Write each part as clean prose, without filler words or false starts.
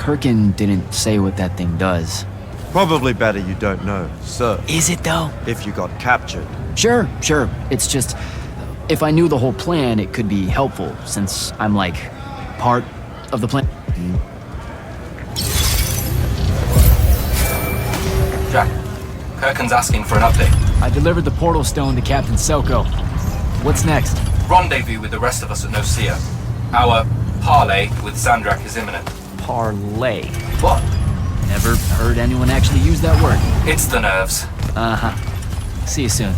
Perkin didn't say what that thing does. Probably better you don't know, sir. Is it though? If you got captured. Sure. It's just, if I knew the whole plan, it could be helpful, since I'm like, part of the plan. Jack, Perkin's asking for an update. I delivered the portal stone to Captain Selko. What's next? Rendezvous with the rest of us at Nicaea. Our parley with Sandrak is imminent. Parlay. What? Never heard anyone actually use that word. It's the nerves. Uh-huh. See you soon.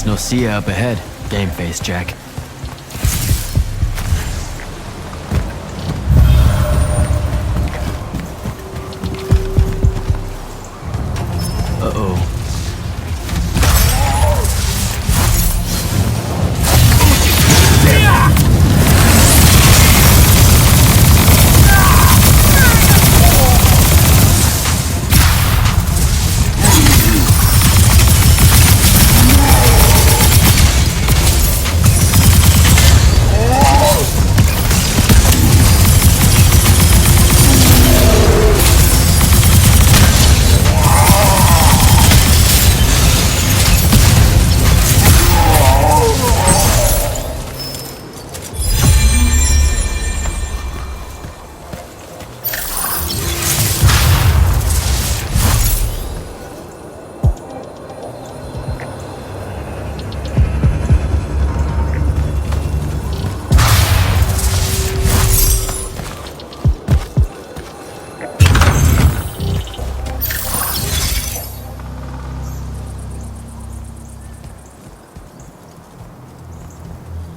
Nocia up ahead. Game face, Jack. Uh-oh.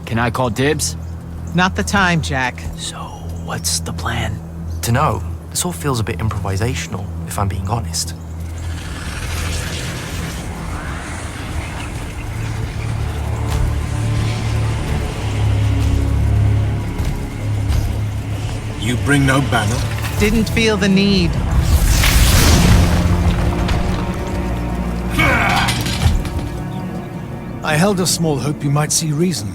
Can I call dibs? Not the time, Jack. So, what's the plan? Dunno. This all feels a bit improvisational, if I'm being honest. You bring no banner? Didn't feel the need. I held a small hope you might see reason.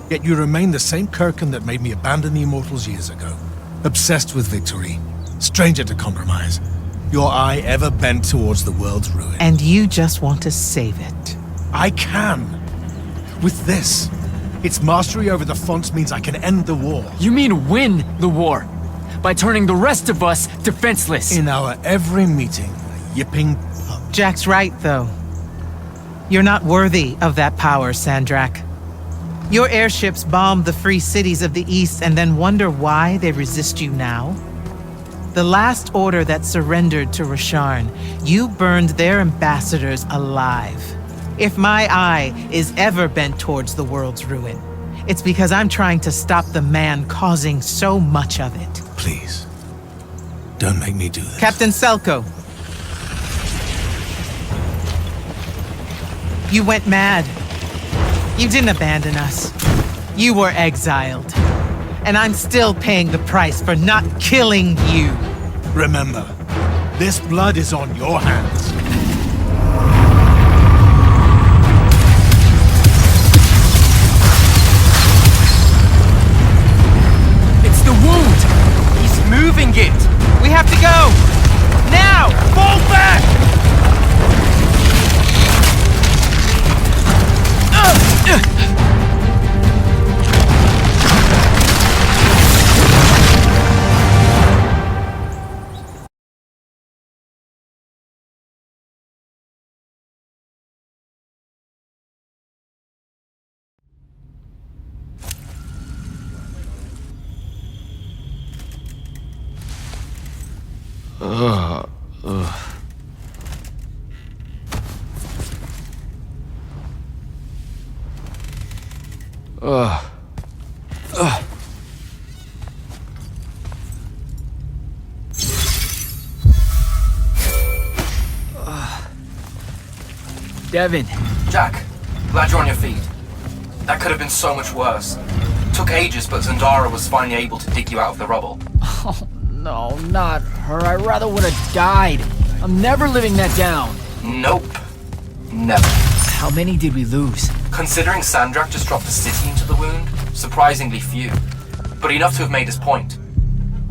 Yet you remain the same Kirkin that made me abandon the Immortals years ago. Obsessed with victory, stranger to compromise. Your eye ever bent towards the world's ruin. And you just want to save it. I can. With this. Its mastery over the fonts means I can end the war. You mean win the war? By turning the rest of us defenseless? In our every meeting, a yipping pub. Jack's right, though. You're not worthy of that power, Sandrak. Your airships bomb the free cities of the East and then wonder why they resist you now? The last order that surrendered to Rasharn, you burned their ambassadors alive. If my eye is ever bent towards the world's ruin, it's because I'm trying to stop the man causing so much of it. Please, don't make me do this. Captain Selko. You went mad. You didn't abandon us. You were exiled. And I'm still paying the price for not killing you. Remember, this blood is on your hands. It's the wound! He's moving it! We have to go! Now! Fall back! Devin. Jack, glad you're on your feet. That could have been so much worse. Took ages, but Zendara was finally able to dig you out of the rubble. Oh, no, not her. I rather would have died. I'm never living that down. Nope. Never. How many did we lose? Considering Sandrak just dropped the city into the wound, surprisingly few. But enough to have made his point.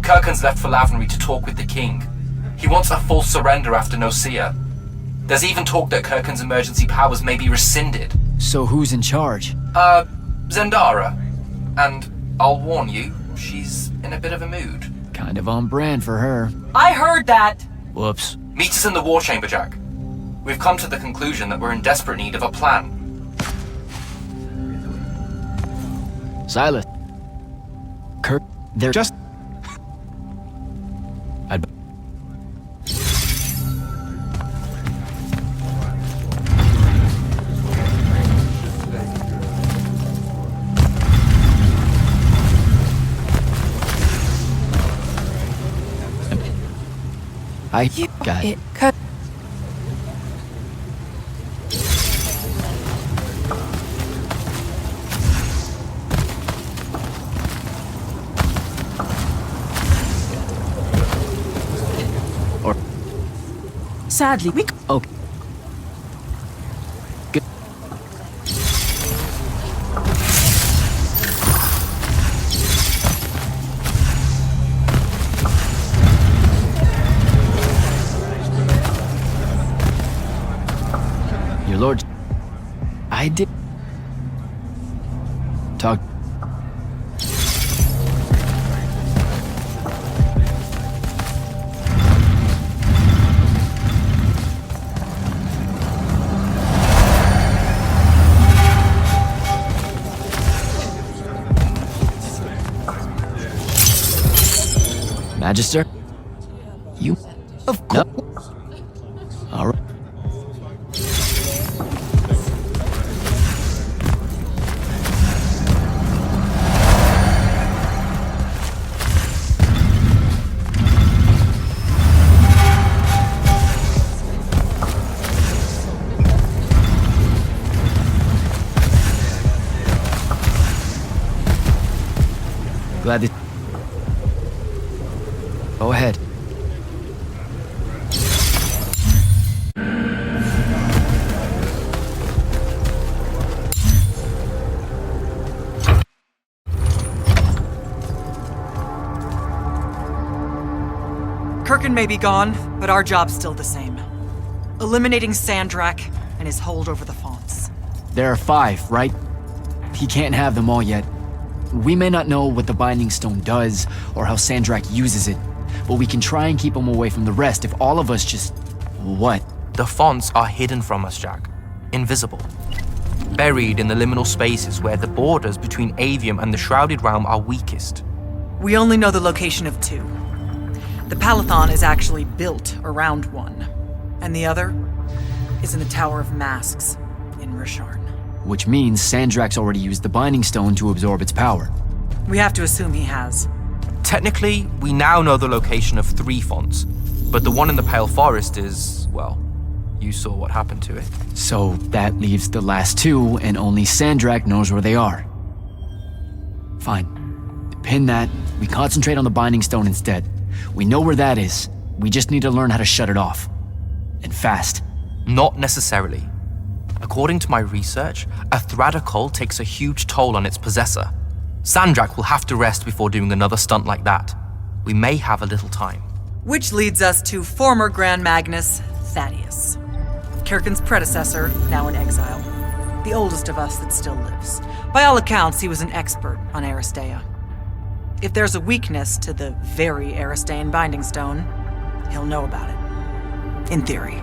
Kirkin's left for Lavenry to talk with the king. He wants a full surrender after Nocia. There's even talk that Kirkin's emergency powers may be rescinded. So who's in charge? Zendara. And I'll warn you, she's in a bit of a mood. Kind of on brand for her. I heard that! Whoops. Meet us in the war chamber, Jack. We've come to the conclusion that we're in desperate need of a plan. Silas. Kirk, they're just... I'd... I got it. Or Sadly, we okay. Good. Your lord, I did talk. Magister? You? of course. No. All right. Glad that. Go ahead. Kirkin may be gone, but our job's still the same. Eliminating Sandrak and his hold over the fonts. There are 5, right? He can't have them all yet. We may not know what the Binding Stone does or how Sandrak uses it, but we can try and keep him away from the rest if all of us just... What? The fonts are hidden from us, Jack. Invisible. Buried in the liminal spaces where the borders between Aveum and the Shrouded Realm are weakest. We only know the location of 2. The Palathon is actually built around one, and the other is in the Tower of Masks in Risharn. Which means Sandrak's already used the Binding Stone to absorb its power. We have to assume he has. Technically, we now know the location of 3 fonts, but the one in the Pale Forest is, well, you saw what happened to it. So that leaves the last 2, and only Sandrak knows where they are. Fine. Pin that. We concentrate on the Binding Stone instead. We know where that is. We just need to learn how to shut it off. And fast. Not necessarily. According to my research, a Thradakol takes a huge toll on its possessor. Sandrak will have to rest before doing another stunt like that. We may have a little time. Which leads us to former Grand Magnus Thaddeus. Kirkin's predecessor, now in exile. The oldest of us that still lives. By all accounts, he was an expert on Aristea. If there's a weakness to the very Aristean Binding Stone, he'll know about it. In theory.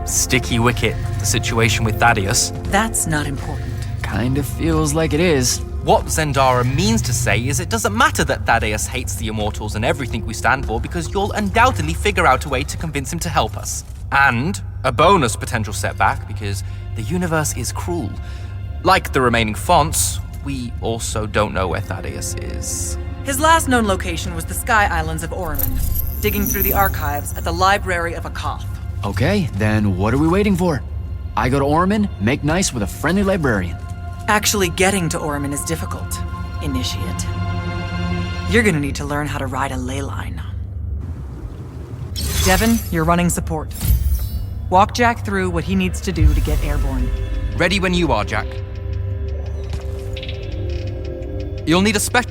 Sticky wicket, the situation with Thaddeus. That's not important. Kind of feels like it is. What Zendara means to say is it doesn't matter that Thaddeus hates the Immortals and everything we stand for because you'll undoubtedly figure out a way to convince him to help us. And a bonus potential setback because the universe is cruel. Like the remaining fonts, we also don't know where Thaddeus is. His last known location was the Sky Islands of Orman, digging through the archives at the Library of Akoth. Okay, then what are we waiting for? I go to Orman, make nice with a friendly librarian. Actually getting to Orman is difficult, Initiate. You're gonna need to learn how to ride a ley line. Devin, you're running support. Walk Jack through what he needs to do to get airborne. Ready when you are, Jack. You'll need a special...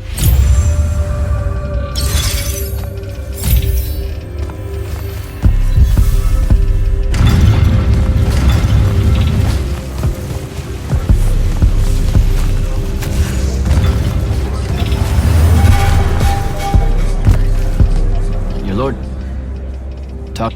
Your lord. Talk.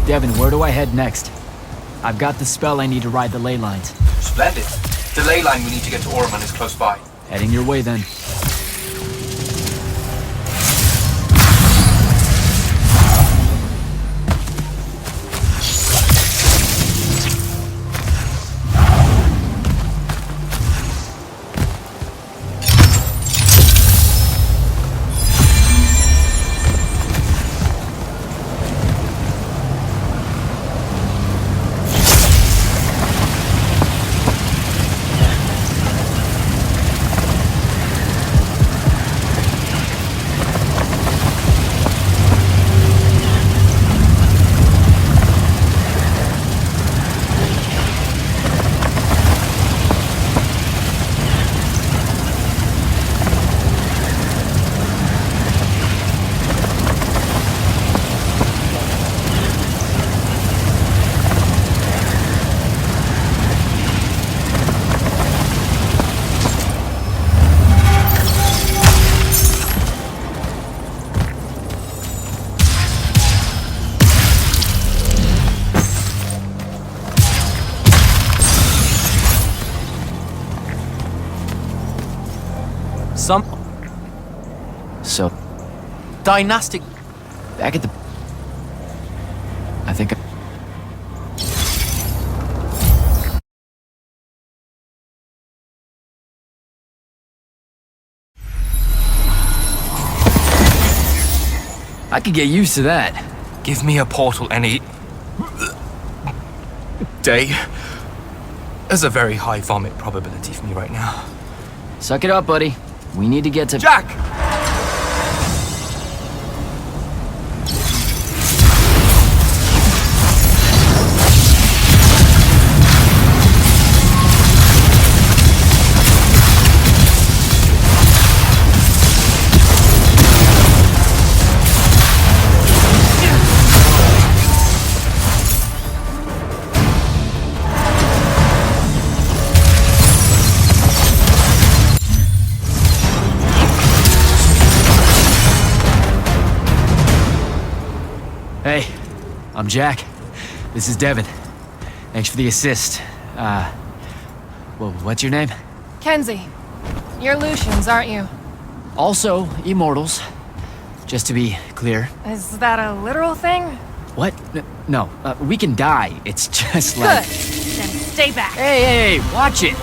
Devin, where do I head next? I've got the spell I need to ride the ley lines. Splendid. The ley line we need to get to Orman is close by. Heading your way then. So, Dynastic. back at the... I think I could get used to that. Give me a portal any day. There's a very high vomit probability for me right now. Suck it up, buddy. We need to get to... Jack! Hey, I'm Jack. This is Devin. Thanks for the assist. Well, what's your name? Kenzie. You're Lucians, aren't you? Also, Immortals. Just to be clear. Is that a literal thing? What? No, we can die. It's just like... Good. Then stay back. Hey, watch it!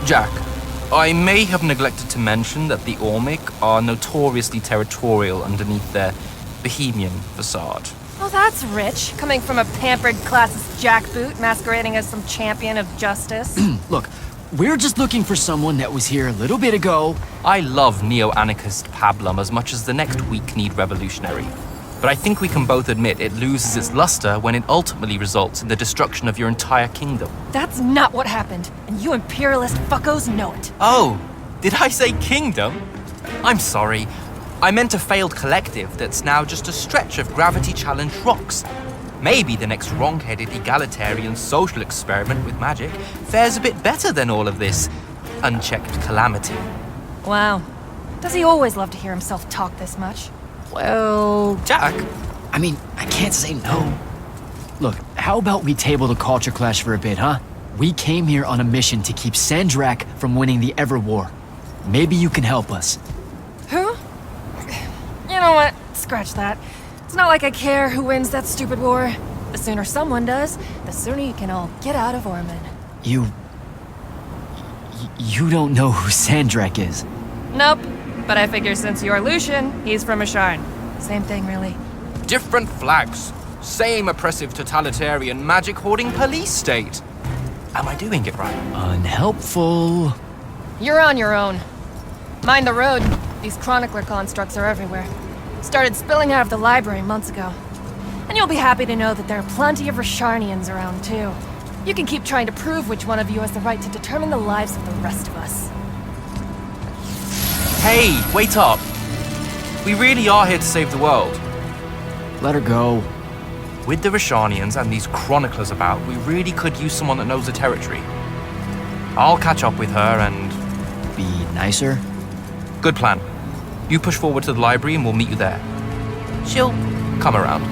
Jack, I may have neglected to mention that the Ormic are notoriously territorial underneath their Bohemian facade. Oh, that's rich. Coming from a pampered classist jackboot masquerading as some champion of justice. Look, we're just looking for someone that was here a little bit ago. I love neo-anarchist pablum as much as the next weak-kneed revolutionary. But I think we can both admit it loses its luster when it ultimately results in the destruction of your entire kingdom. That's not what happened, and you imperialist fuckos know it. Oh, did I say kingdom? I'm sorry. I meant a failed collective that's now just a stretch of gravity-challenged rocks. Maybe the next wrong-headed egalitarian social experiment with magic fares a bit better than all of this unchecked calamity. Wow. Does he always love to hear himself talk this much? Well, Jack? I mean, I can't say no. Look, how about we table the culture clash for a bit, huh? We came here on a mission to keep Sandrak from winning the Ever War. Maybe you can help us. Who? You know what? Scratch that. It's not like I care who wins that stupid war. The sooner someone does, the sooner you can all get out of Orman. You don't know who Sandrak is. Nope. But I figure since you're Lucian, he's from Asharn. Same thing, really. Different flags. Same oppressive totalitarian magic-hoarding police state. Am I doing it right? Unhelpful. You're on your own. Mind the road. These chronicler constructs are everywhere. Started spilling out of the library months ago. And you'll be happy to know that there are plenty of Rasharnians around, too. You can keep trying to prove which one of you has the right to determine the lives of the rest of us. Hey, wait up. We really are here to save the world. Let her go. With the Rasharnians and these chroniclers about, we really could use someone that knows the territory. I'll catch up with her and... Be nicer. Good plan. You push forward to the library and we'll meet you there. She'll come around.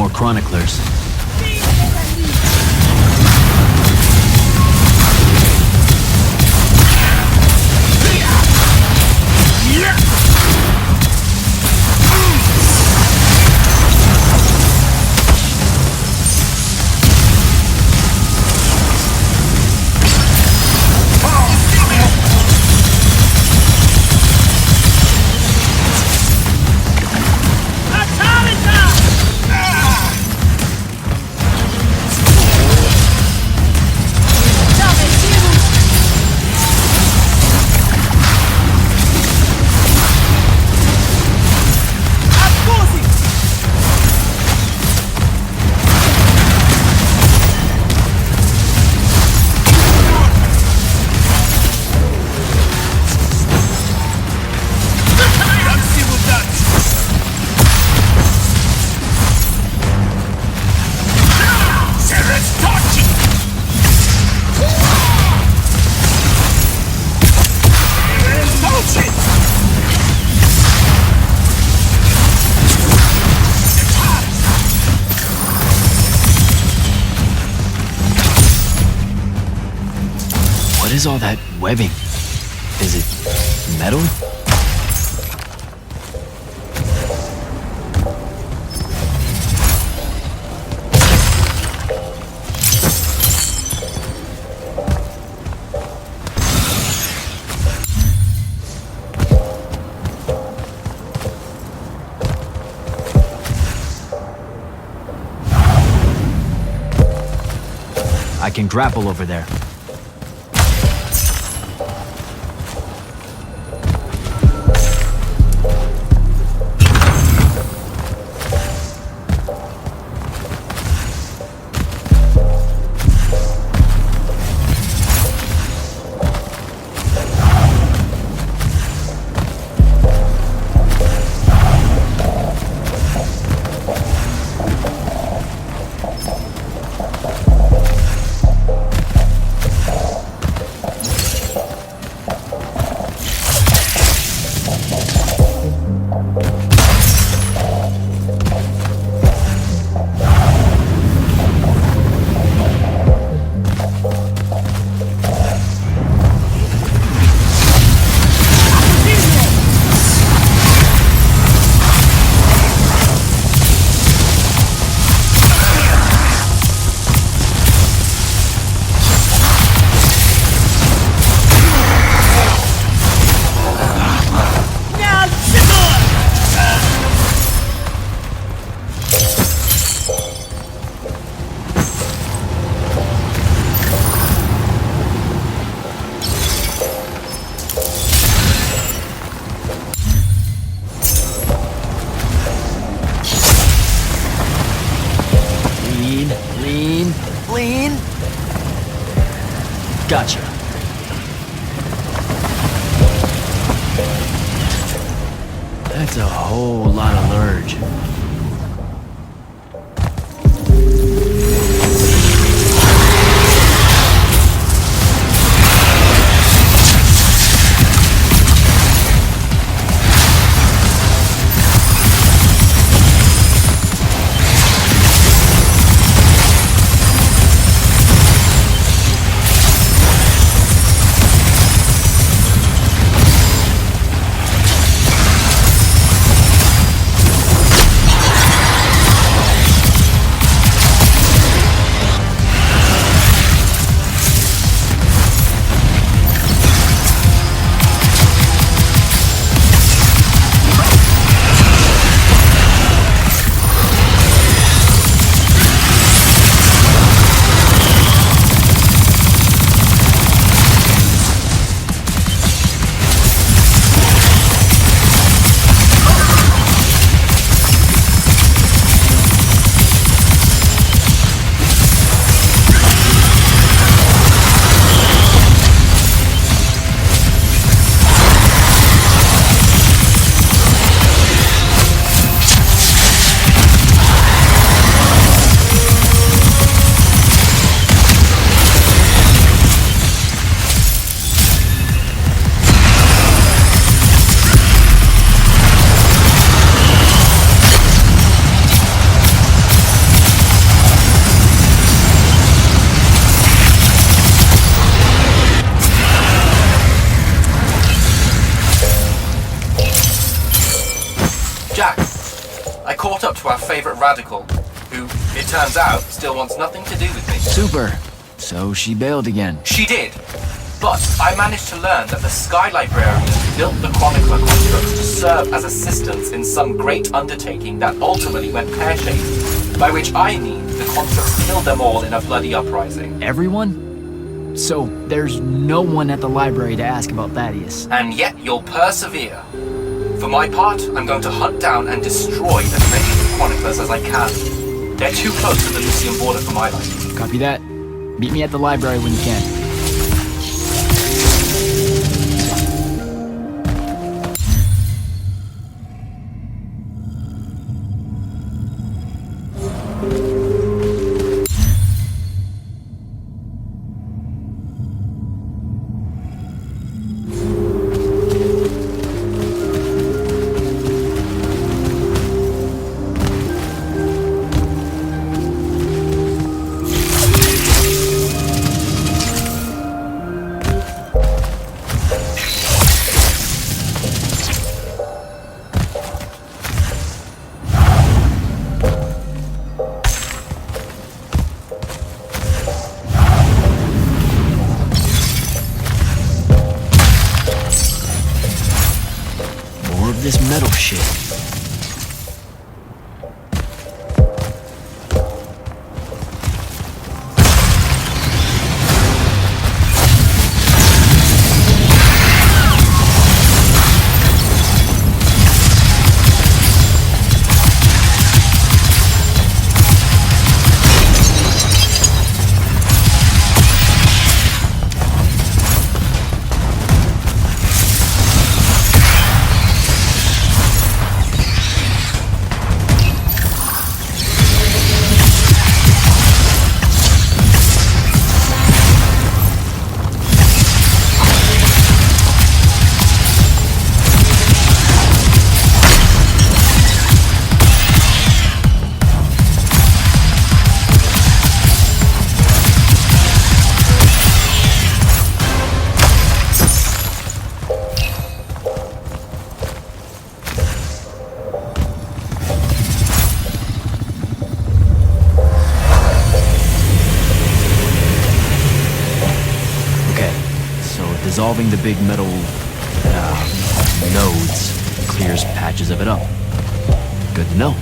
more chroniclers. What is all that webbing? Is it metal? I can grapple over there. Lean. Gotcha. That's a whole lot of lurge. I caught up to our favorite radical, who, it turns out, still wants nothing to do with me. Super. So she bailed again. She did. But I managed to learn that the Sky Librarians built the Chronicler constructs to serve as assistants in some great undertaking that ultimately went pear-shaped, by which I mean the constructs killed them all in a bloody uprising. Everyone? So there's no one at the library to ask about Thaddeus. And yet you'll persevere. For my part, I'm going to hunt down and destroy as many of the Chroniclers as I can. They're too close to the Lucian border for my liking. Copy that. Meet me at the library when you can. This metal shit. Dissolving the big metal nodes clears patches of it up. Good to know.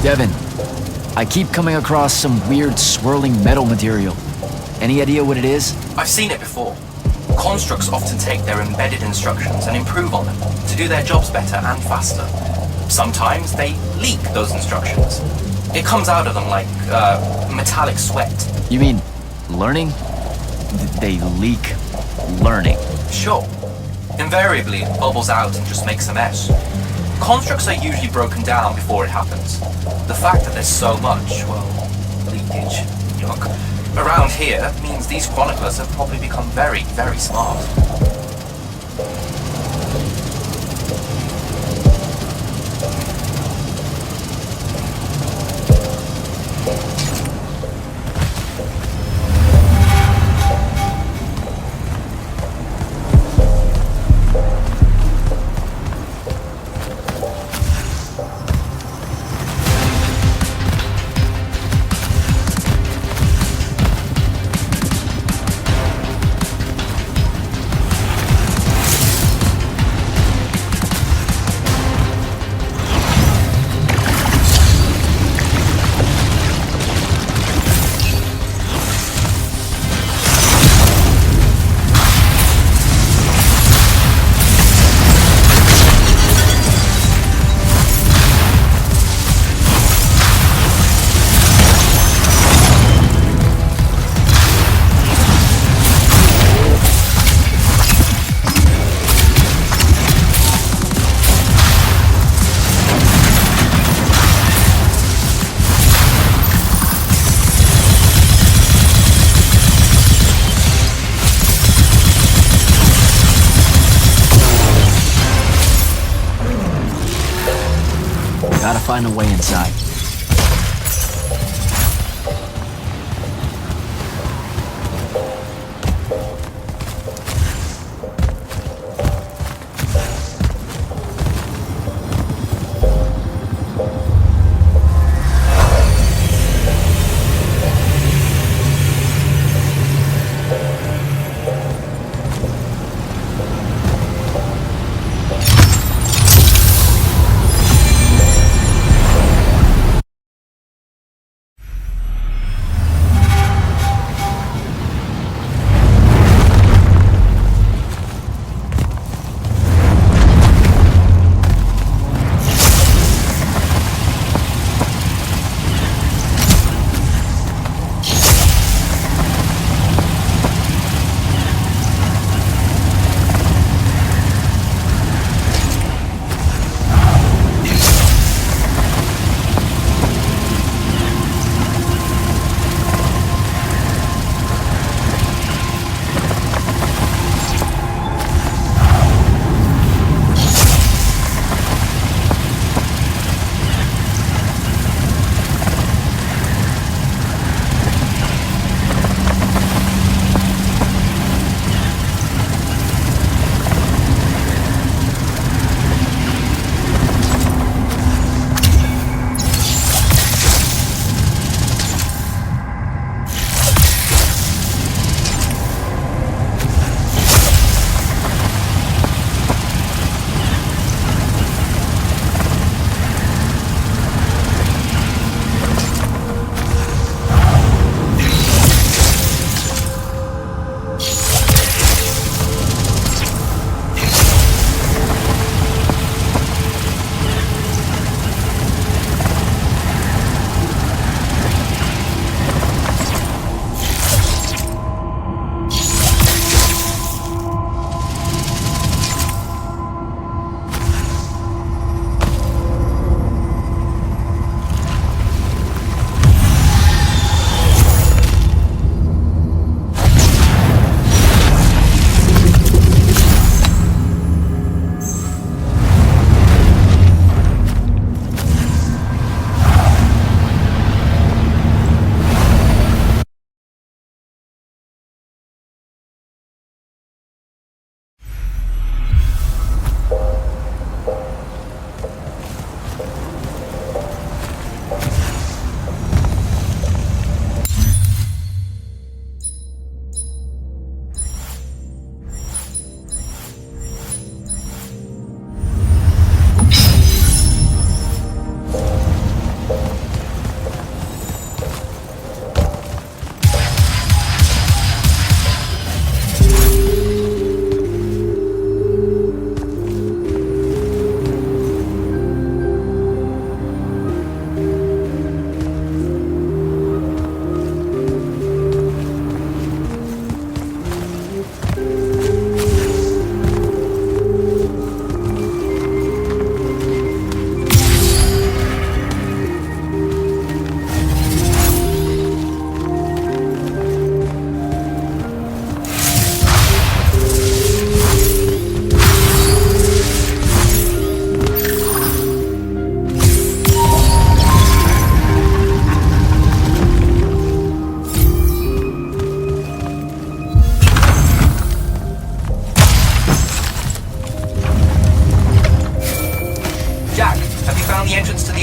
Devin, I keep coming across some weird swirling metal material. Any idea what it is? I've seen it before. Constructs often take their embedded instructions and improve on them to do their jobs better and faster. Sometimes they leak those instructions. It comes out of them like metallic sweat. You mean learning? They leak learning? Sure. Invariably, it bubbles out and just makes a mess. Constructs are usually broken down before it happens. The fact that there's so much, well, leakage, yuck, around here means these chroniclers have probably become very, very smart. find a way inside.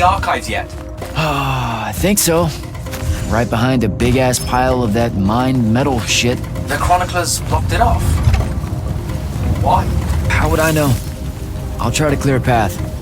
archives yet? I think so. Right behind a big-ass pile of that mined metal shit. The chroniclers blocked it off. Why? How would I know? I'll try to clear a path.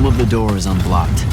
Some of the door is unblocked.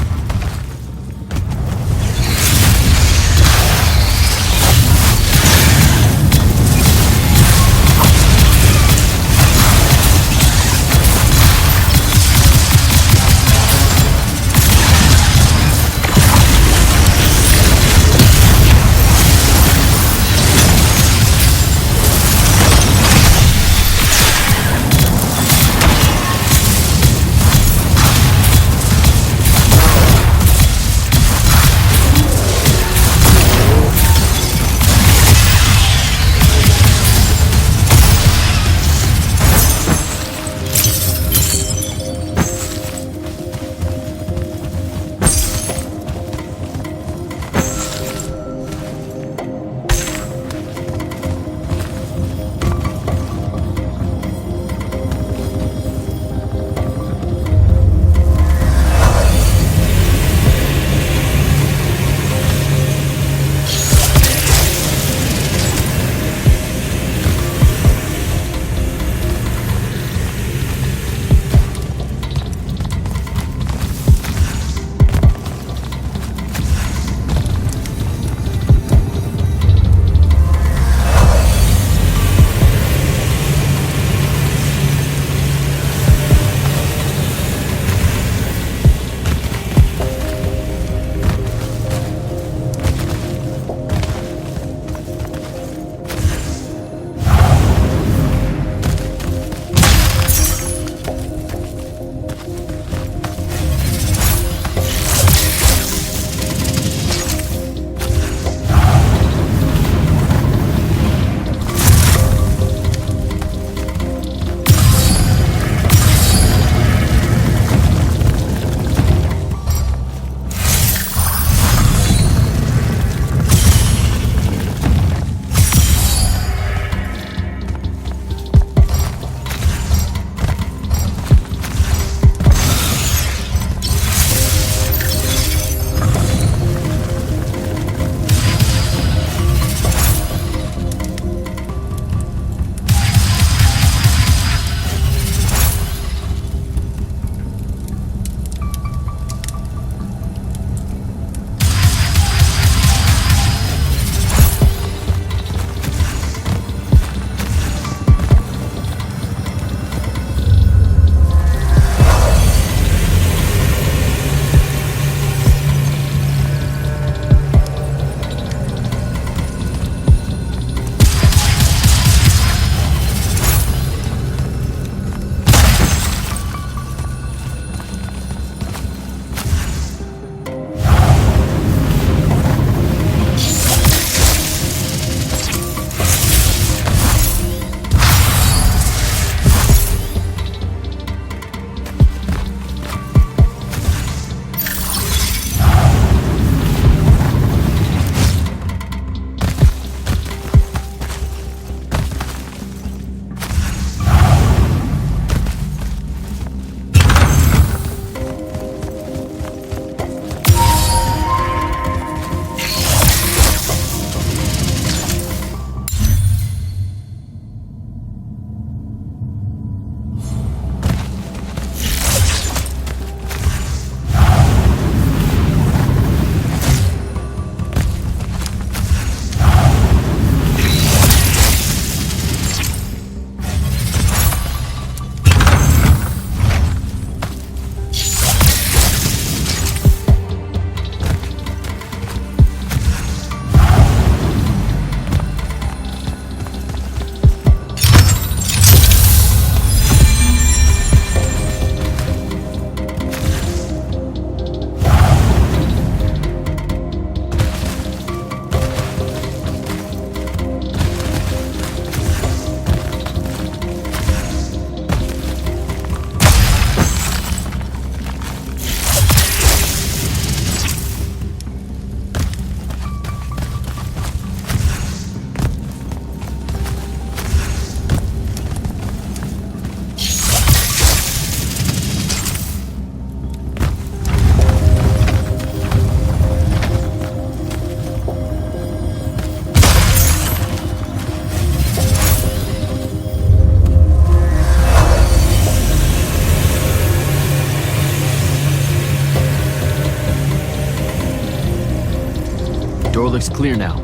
door looks clear now.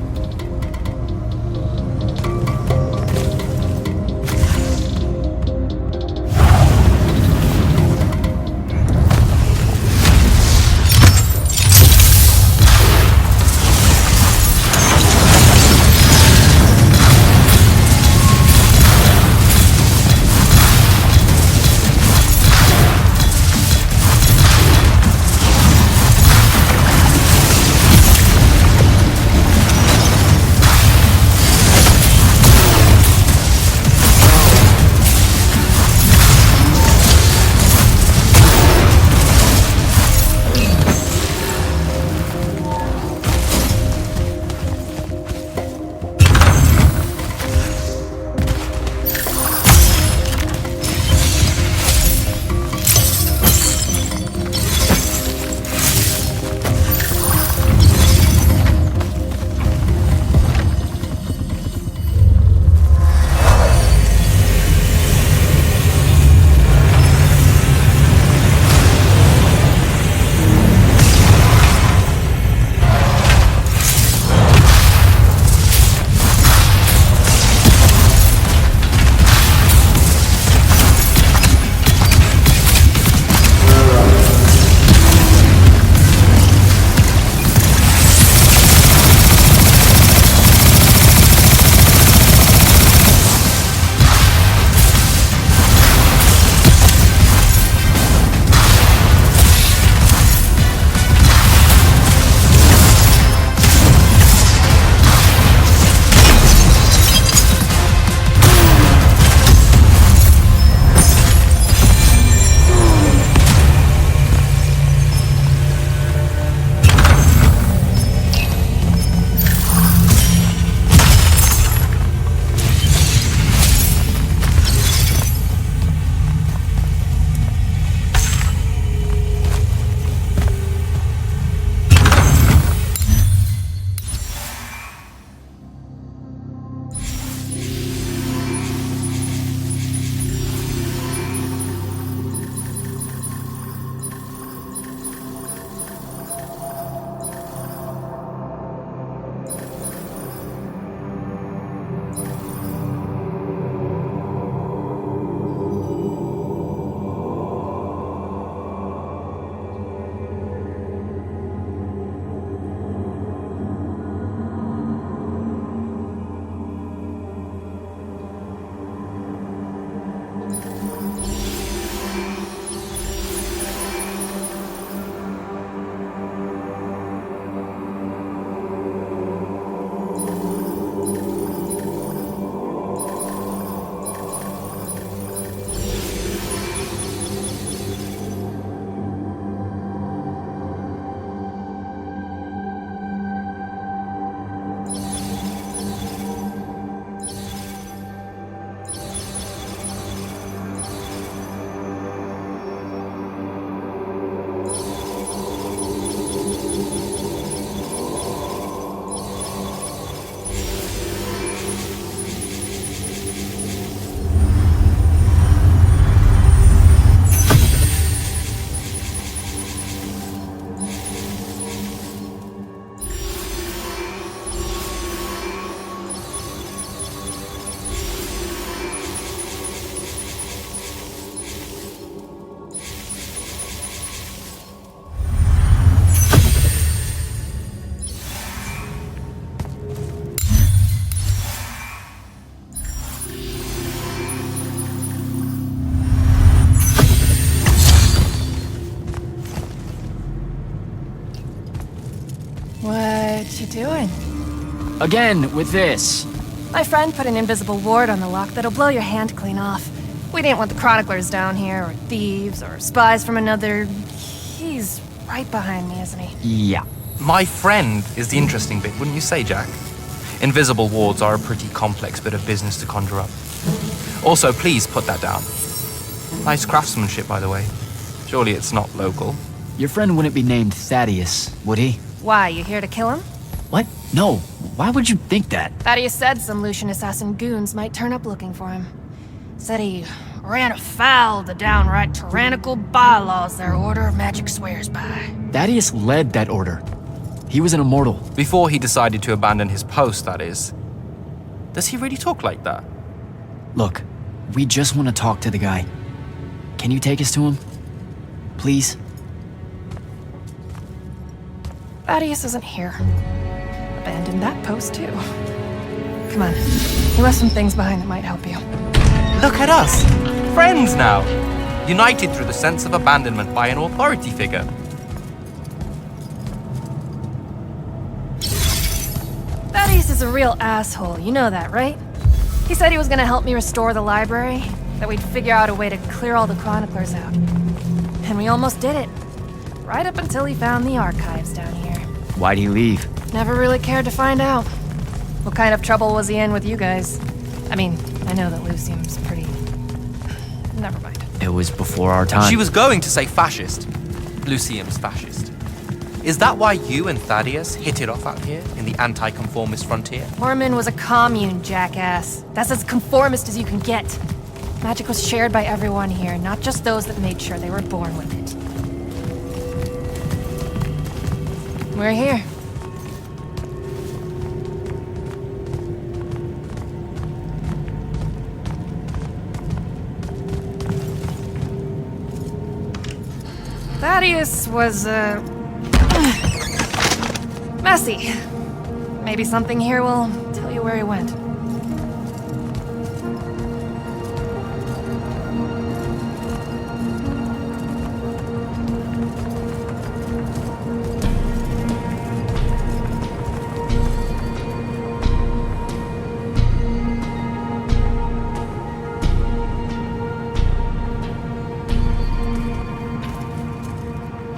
What you doing? Again, with this. My friend put an invisible ward on the lock that'll blow your hand clean off. We didn't want the chroniclers down here, or thieves, or spies from another... He's right behind me, isn't he? Yeah. My friend is the interesting bit, wouldn't you say, Jack? Invisible wards are a pretty complex bit of business to conjure up. Also, please put that down. Nice craftsmanship, by the way. Surely it's not local. Your friend wouldn't be named Thaddeus, would he? Why, you here to kill him? What? No. Why would you think that? Thaddeus said some Lucian assassin goons might turn up looking for him. Said he ran afoul of the downright tyrannical bylaws their Order of Magic swears by. Thaddeus led that order. He was an immortal. Before he decided to abandon his post, that is. Does he really talk like that? Look, we just want to talk to the guy. Can you take us to him? Please? Thaddeus isn't here. Abandoned that post, too. Come on. He left some things behind that might help you. Look at us! Friends now! United through the sense of abandonment by an authority figure. Thaddeus is a real asshole, you know that, right? He said he was gonna help me restore the library, that we'd figure out a way to clear all the chroniclers out. And we almost did it. Right up until he found the archives down here. Why'd he leave? Never really cared to find out. What kind of trouble was he in with you guys? I mean, I know that Lucium's pretty... Never mind. It was before our time. She was going to say fascist. Lucium's fascist. Is that why you and Thaddeus hit it off out here in the anti-conformist frontier? Orman was a commune, jackass. That's as conformist as you can get. Magic was shared by everyone here, not just those that made sure they were born with it. We're here. Thaddeus was, messy. Maybe something here will tell you where he went.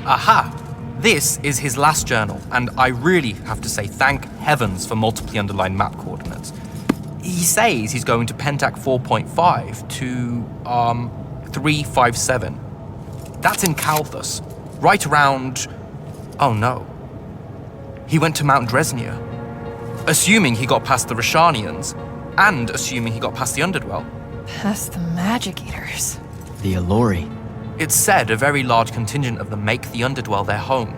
Aha! This is his last journal, and I really have to say thank heavens for multiply underlined map coordinates. He says he's going to Pentac 4.5 to, 357. That's in Calthus, right around... Oh no. He went to Mount Dresnir. Assuming he got past the Rashanians, and assuming he got past the Underdwell. Past the Magic Eaters. The Allori. It's said a very large contingent of them make the Underdwell their home.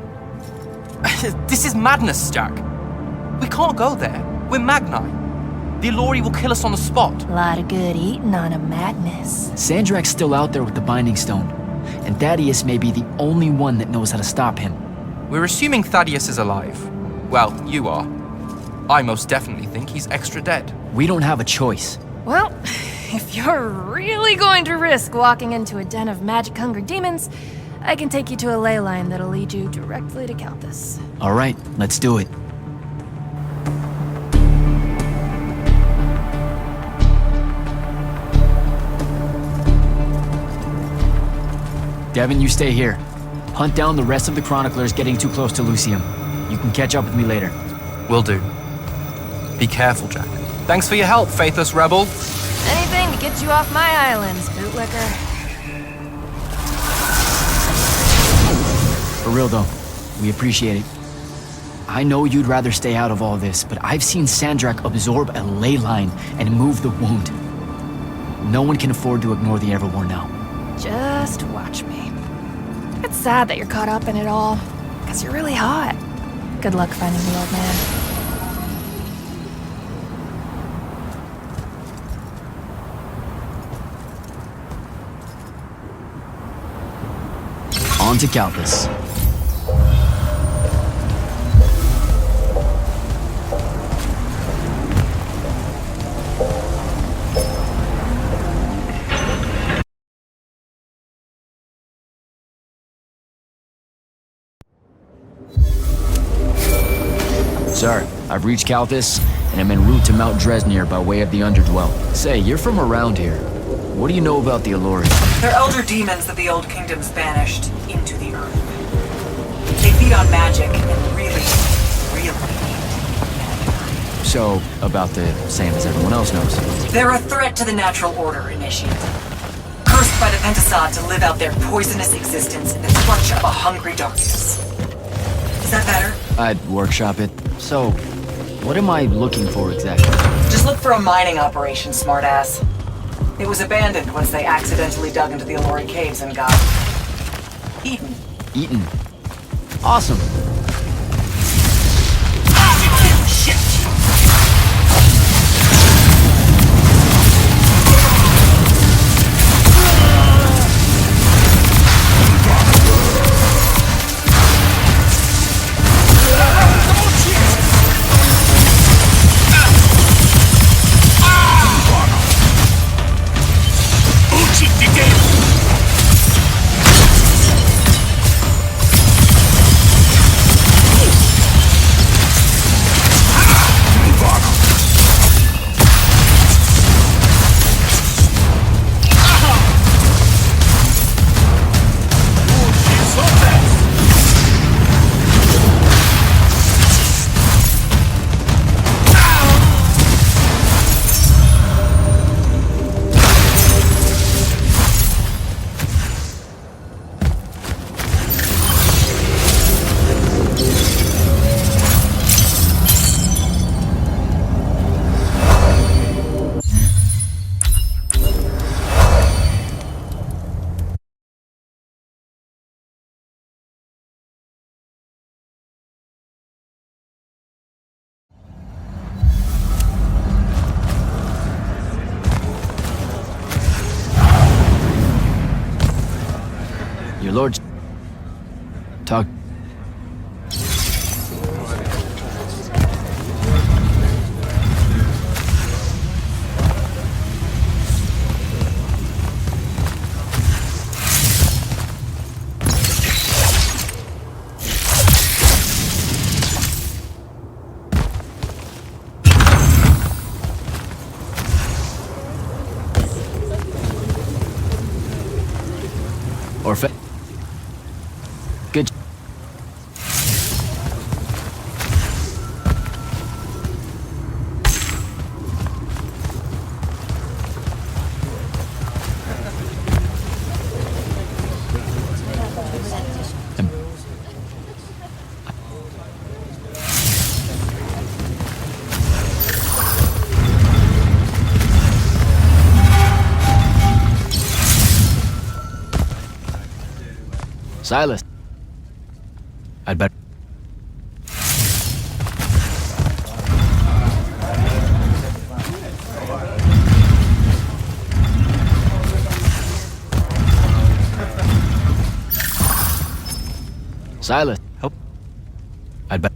This is madness, Jack. We can't go there. We're Magni. The Allori will kill us on the spot. A lot of good eating on a madness. Sandrak's still out there with the Binding Stone, and Thaddeus may be the only one that knows how to stop him. We're assuming Thaddeus is alive. Well, you are. I most definitely think he's extra dead. We don't have a choice. Well, if you're really going to risk walking into a den of magic-hungry demons, I can take you to a ley line that'll lead you directly to Calthus. All right, let's do it. Devin, you stay here. Hunt down the rest of the chroniclers getting too close to Lucium. You can catch up with me later. Will do. Be careful, Jack. Thanks for your help, faithless rebel. Anything to get you off my islands, bootlicker. For real though, we appreciate it. I know you'd rather stay out of all this, but I've seen Sandrak absorb a ley line and move the wound. No one can afford to ignore the Everwar now. Just watch me. It's sad that you're caught up in it all, because you're really hot. Good luck finding the old man. On to Calthus. Sir, I've reached Calthus, and I'm en route to Mount Dresnir by way of the Underdwell. Say, you're from around here. What do you know about the Allori? They're elder demons that the Old Kingdom's banished into the earth. They feed on magic and really So, about the same as everyone else knows. They're a threat to the natural order, Initiate. Cursed by the Pentasod to live out their poisonous existence in the clutch of a hungry darkness. Is that better? I'd workshop it. So, what am I looking for exactly? Just look for a mining operation, smartass. It was abandoned once they accidentally dug into the Allori caves and got... eaten. Eaten. Awesome. Lord... Talk... Or fa- Good. Silas. I'd better... Silas. Help. I'd better...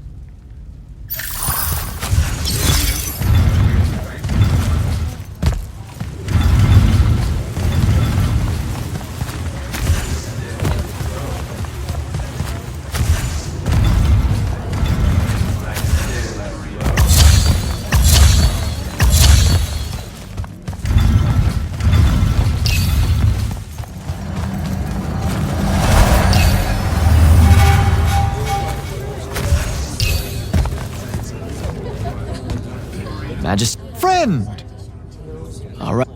Majesty. Friend! All right.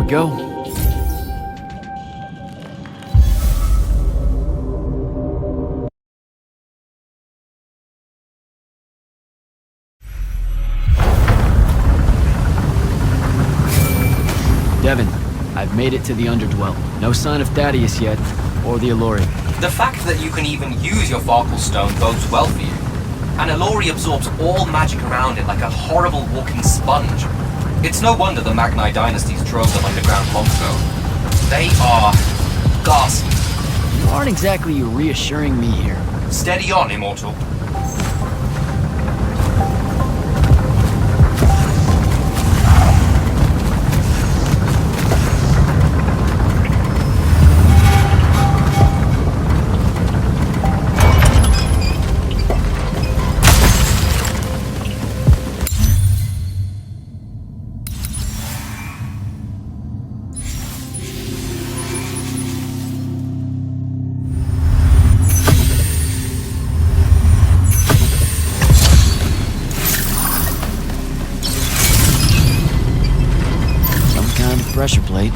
go. Devin, I've made it to the Underdwell. No sign of Thaddeus yet, or the Allori. The fact that you can even use your Farkle Stone bodes well for you. And Allori absorbs all magic around it like a horrible walking sponge. It's no wonder the Magni dynasties drove them underground long ago. They are ghastly. You aren't exactly reassuring me here. Steady on, Immortal. Pressure plate.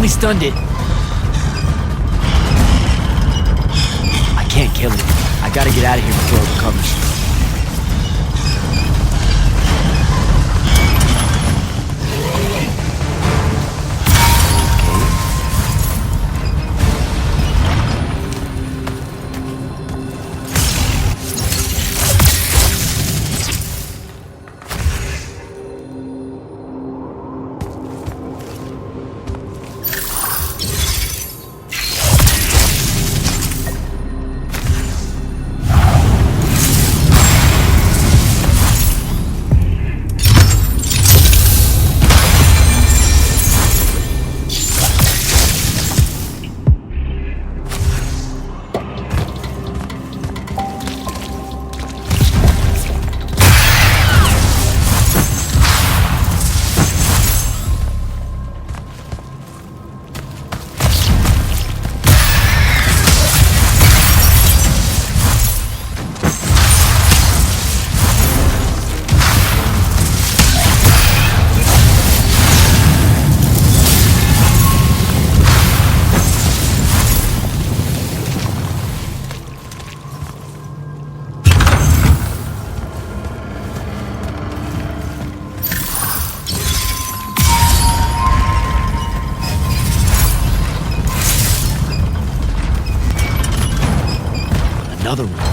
Stunned it. I can't kill it. I gotta get out of here before it recovers. Another one.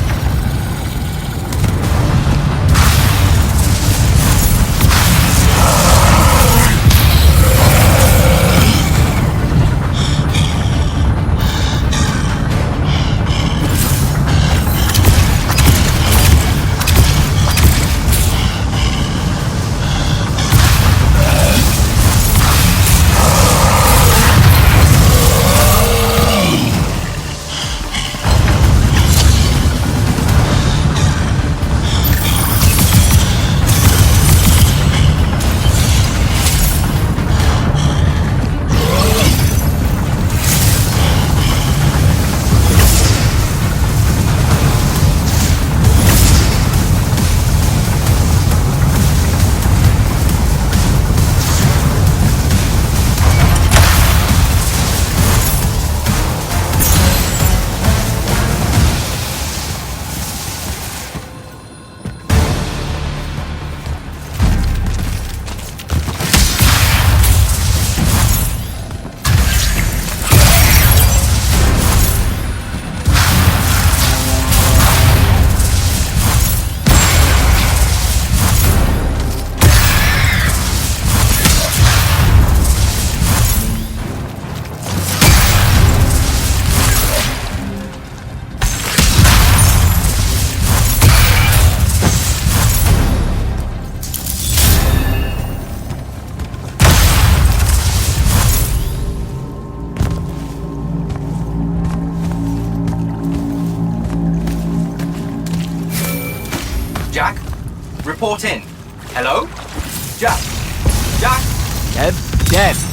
brought in. Hello? Jack? Jack? Dead.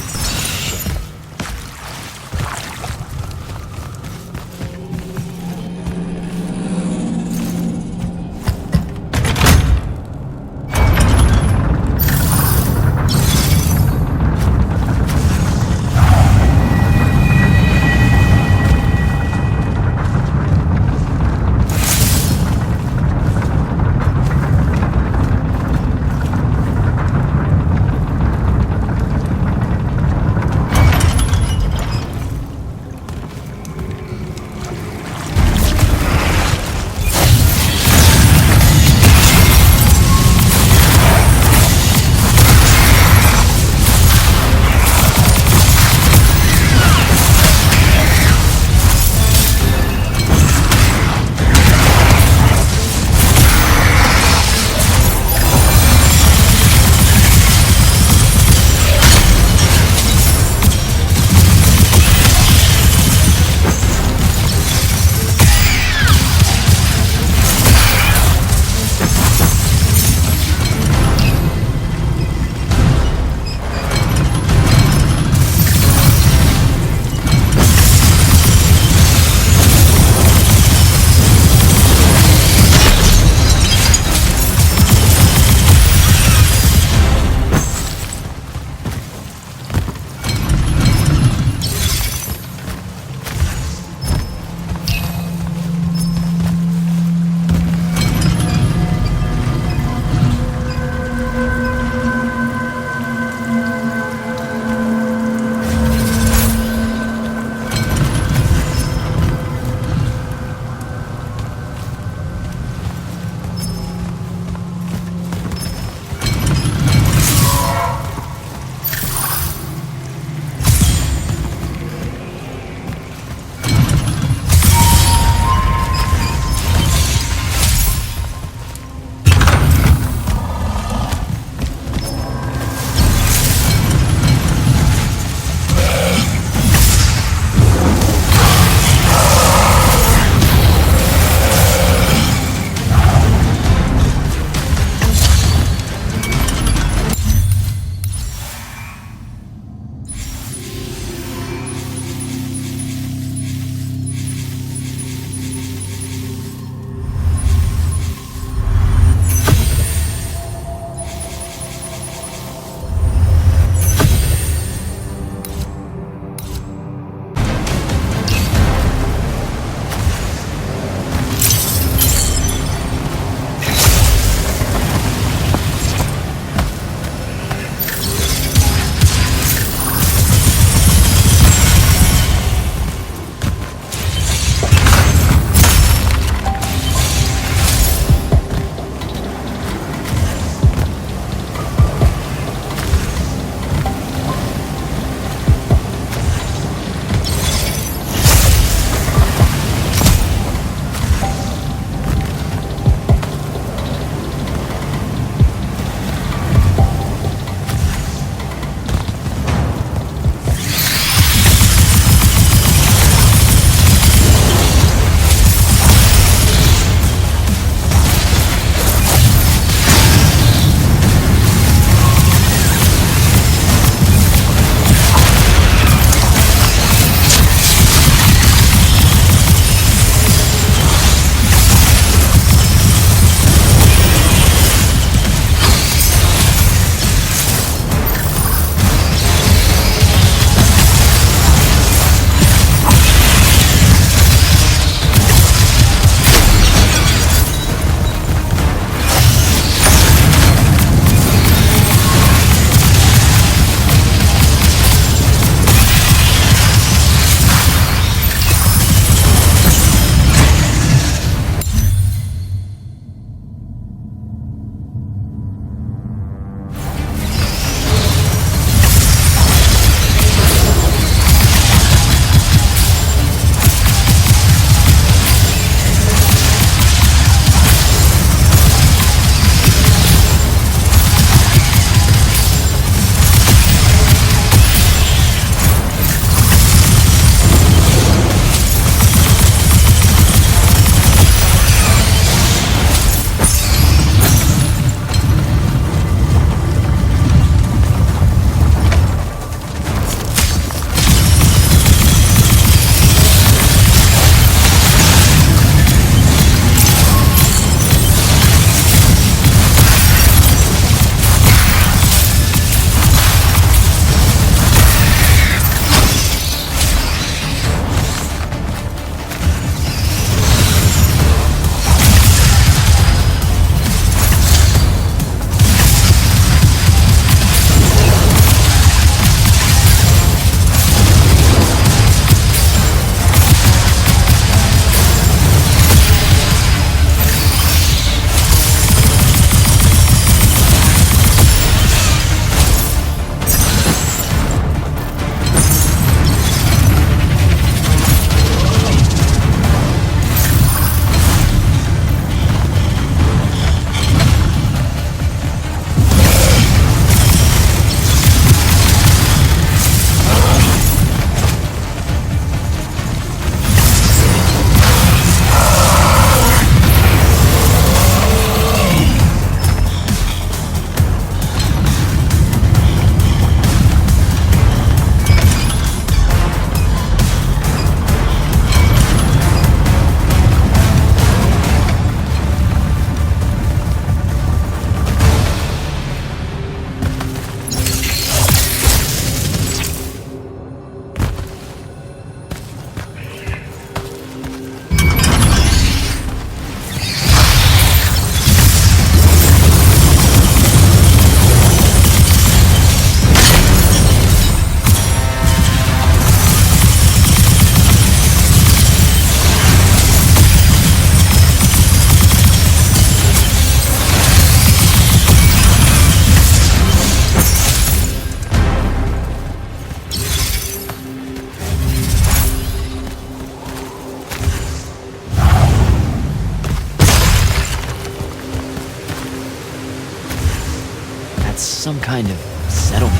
some kind of settlement.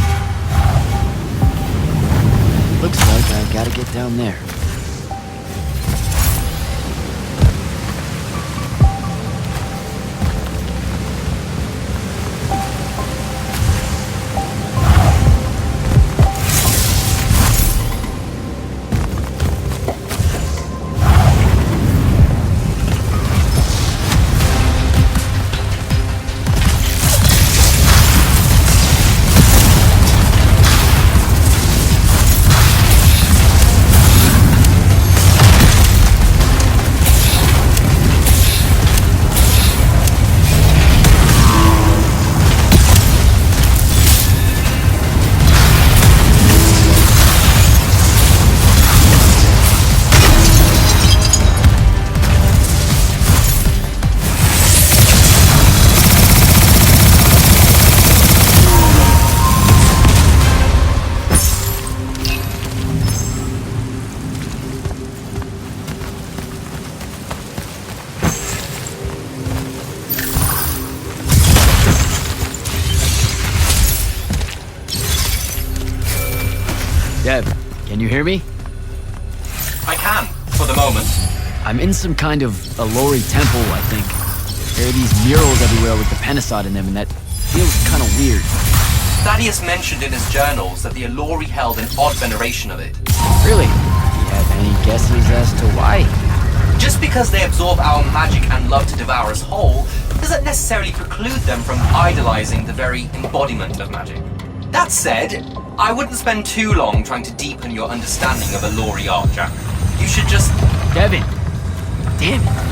Looks like I gotta get down there. Dev, can you hear me? I can, for the moment. I'm in some kind of Alori temple, I think. There are these murals everywhere with the Penasod in them, and that feels kind of weird. Thaddeus mentioned in his journals that the Alori held an odd veneration of it. Really? Do you have any guesses as to why? Just because they absorb our magic and love to devour us whole, doesn't necessarily preclude them from idolizing the very embodiment of magic. That said, I wouldn't spend too long trying to deepen your understanding of Alori art, Jack. You should just... Devin! Damn it!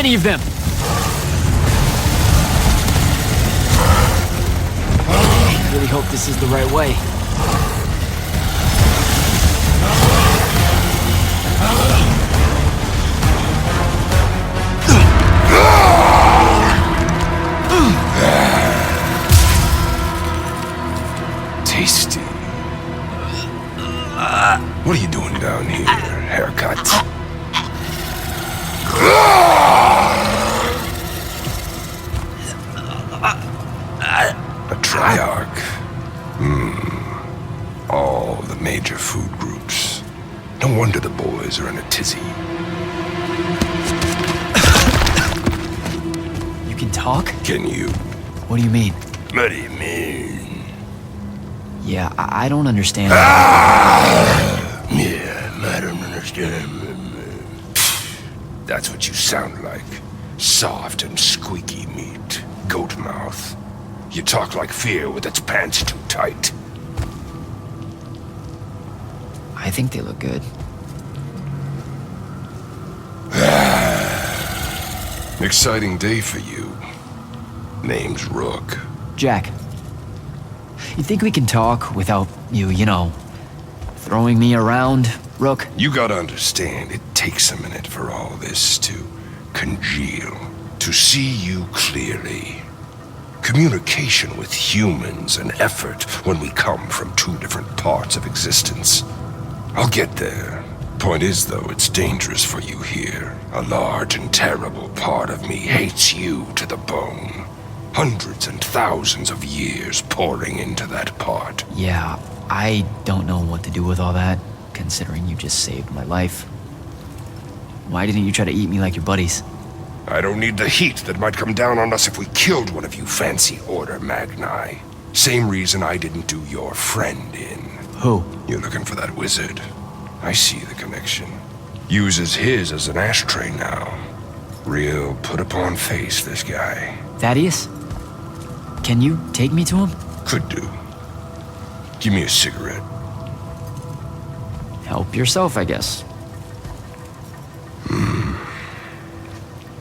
any of them! I really hope this is the right way. Tasty. What are you doing down here? Haircut? A triarch. All the major food groups. No wonder the boys are in a tizzy. You can talk? Can you? What do you mean? What do you mean? Yeah, I don't understand. Yeah, I don't understand. That's what you sound like. Soft and squeaky meat. Goat mouth. You talk like fear with its pants too tight. I think they look good. Exciting day for you. Name's Rook. Jack, you think we can talk without you know, throwing me around, Rook? You gotta understand, it takes a minute for all this to congeal, to see you clearly. Communication with humans, an effort when we come from two different parts of existence. I'll get there. Point is, though, it's dangerous for you here. A large and terrible part of me hates you to the bone. Hundreds and thousands of years pouring into that part. Yeah, I don't know what to do with all that, considering you just saved my life. Why didn't you try to eat me like your buddies? I don't need the heat that might come down on us if we killed one of you fancy Order Magni. Same reason I didn't do your friend in. Who? You're looking for that wizard. I see the connection. Uses his as an ashtray now. Real put-upon face, this guy. Thaddeus? Can you take me to him? Could do. Give me a cigarette. Help yourself, I guess.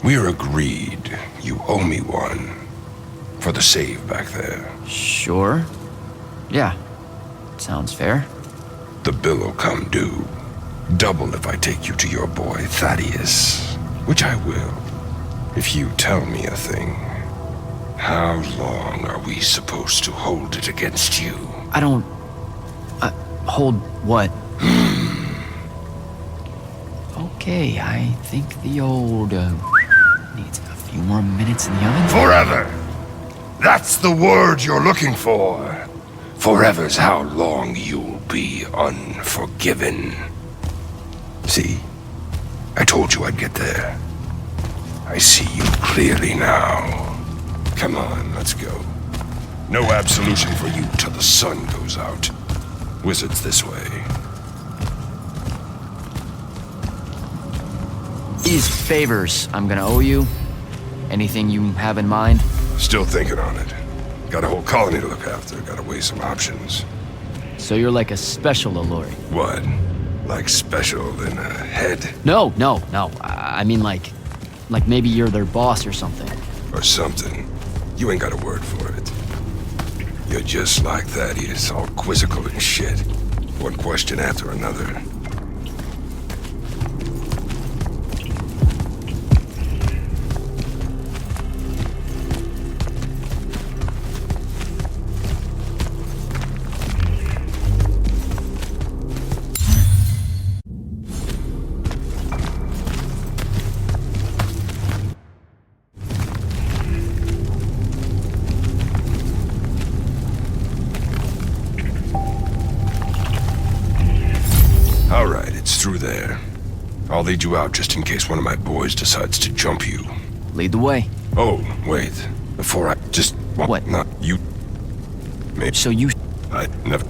We're agreed. You owe me one. For the save back there. Sure. Yeah. Sounds fair. The bill'll come due. Double if I take you to your boy Thaddeus. Which I will. If you tell me a thing. How long are we supposed to hold it against you? I don't... hold what? Okay, I think the old, needs a few more minutes in the oven. Forever! That's the word you're looking for. Forever's how long you'll be unforgiven. See? I told you I'd get there. I see you clearly now. Come on, let's go. No absolution for you till the sun goes out. Wizards this way. These favors I'm gonna owe you. Anything you have in mind? Still thinking on it. Got a whole colony to look after. Gotta weigh some options. So you're like a special Alluri. What? Like special in a head? No. I mean like maybe you're their boss or something. Or something. You ain't got a word for it. You're just like Thaddeus, all quizzical and shit. One question after another. All right, it's through there. I'll lead you out just in case one of my boys decides to jump you. Lead the way. Oh, wait. Before I just... What? Not you. Maybe. So you... I never...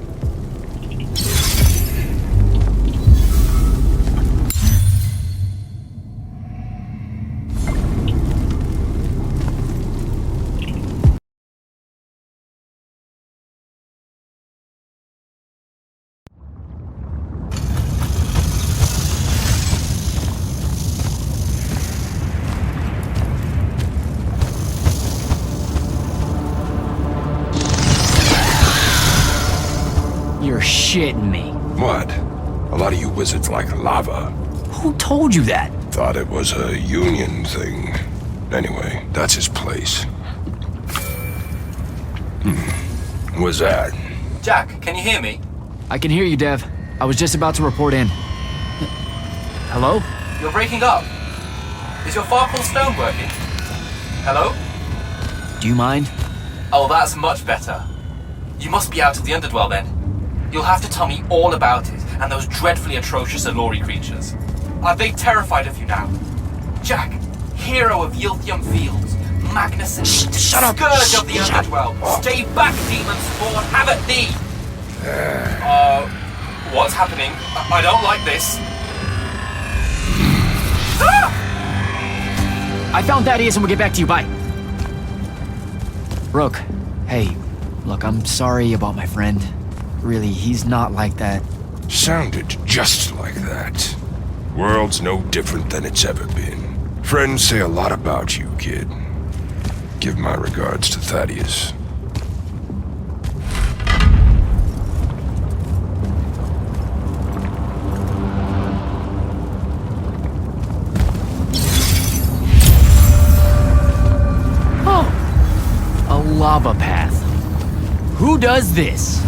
You're shitting me. What? A lot of you wizards like lava. Who told you that? Thought it was a union thing. Anyway, that's his place. What's that? Jack, can you hear me? I can hear you, Dev. I was just about to report in. Hello? You're breaking up. Is your Farpool stone working? Hello? Do you mind? Oh, that's much better. You must be out of the Underdwell then. You'll have to tell me all about it, and those dreadfully atrocious Allori creatures. Are they terrified of you now? Jack, hero of Yilthium Fields, Magnuson, Shut up! Scourge of the Underdwell, stay back, demon spawn, have at thee! What's happening? I don't like this. I found Thaddeus and we'll get back to you, bye. Rook, hey, look, I'm sorry about my friend. Really, he's not like that. Sounded just like that. World's no different than it's ever been. Friends say a lot about you, kid. Give my regards to Thaddeus. A lava path. Who does this?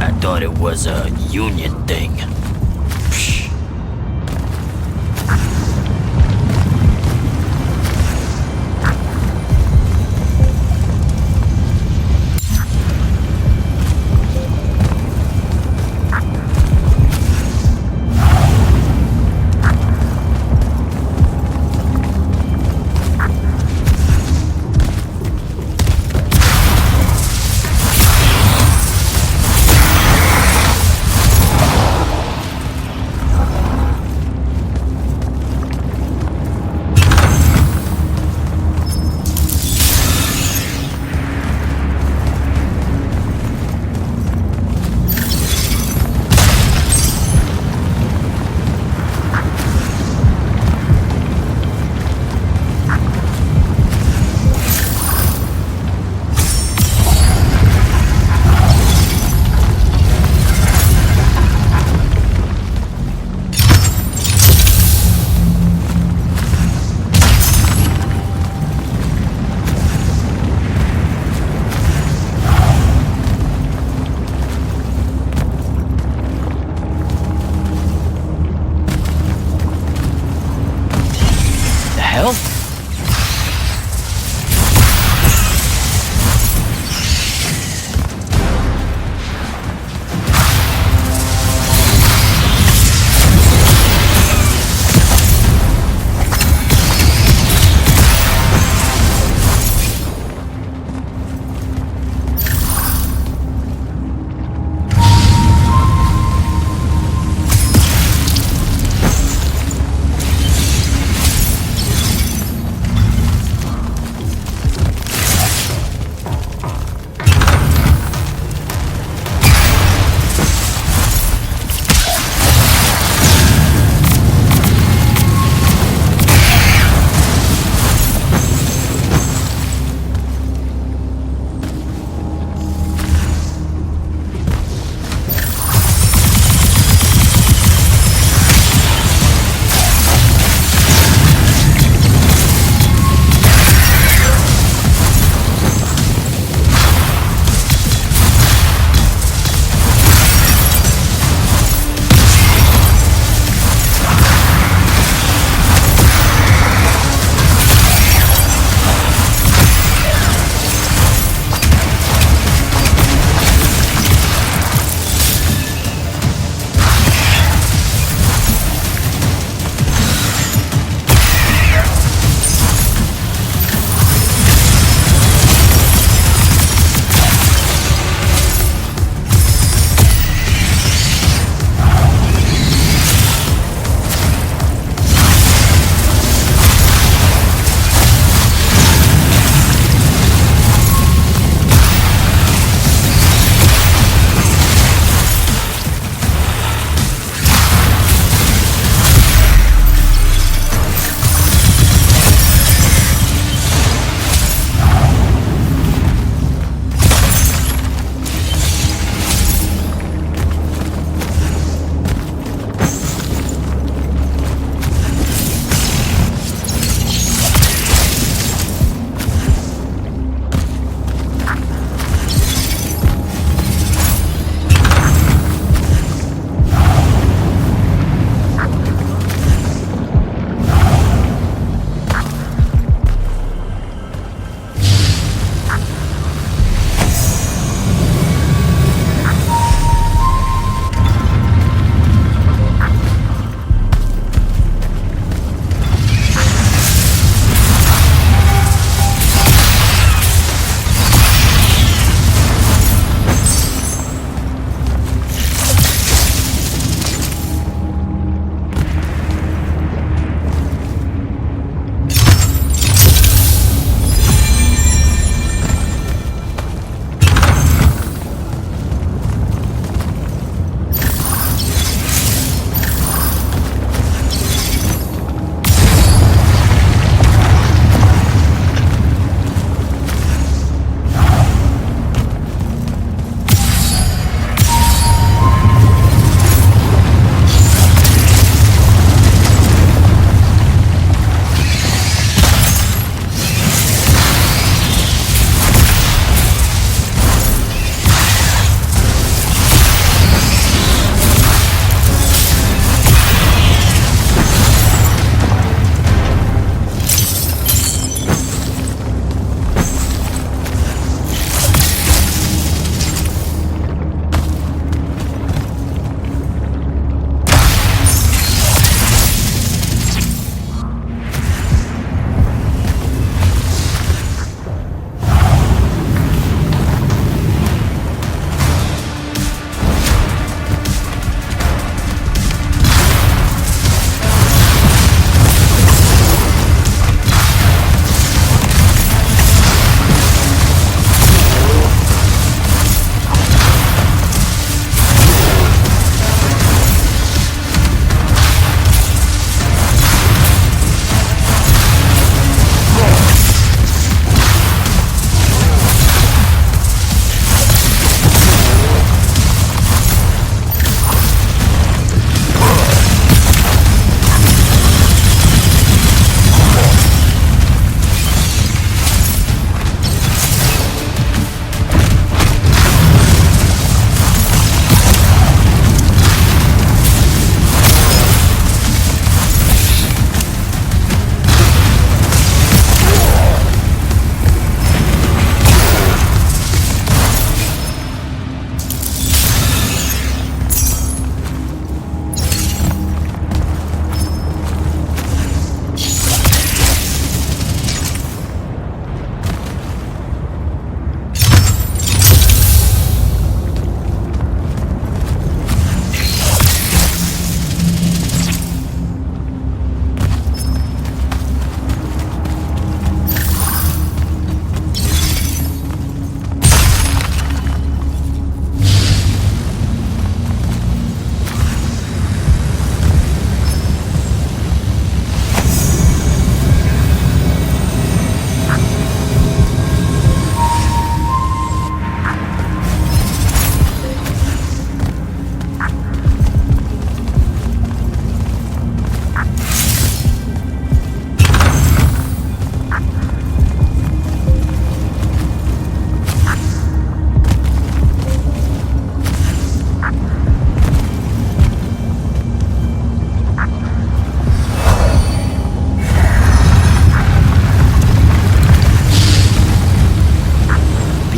I thought it was a union thing. Psh.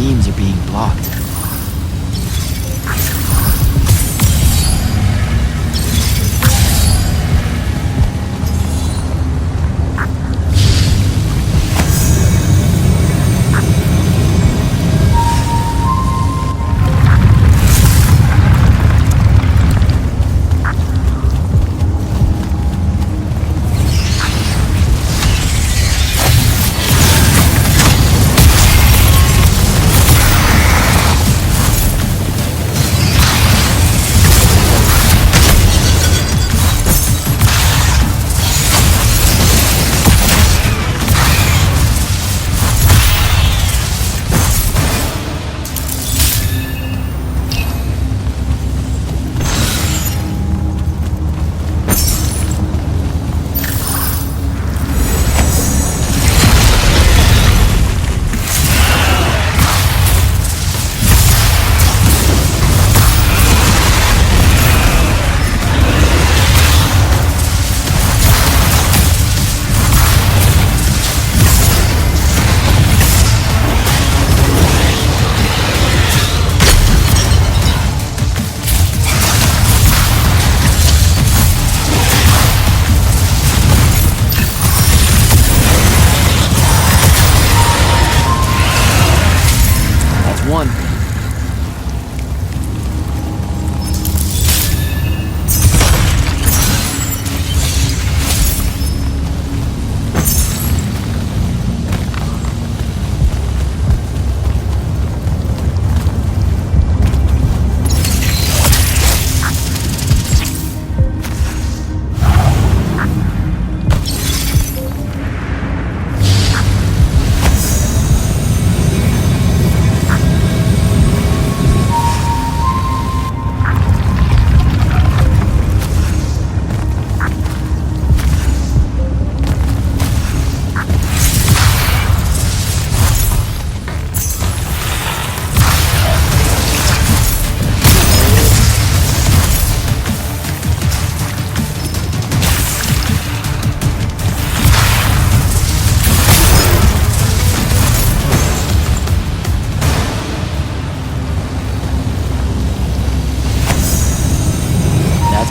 beams are being blocked. One.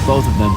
Both of them.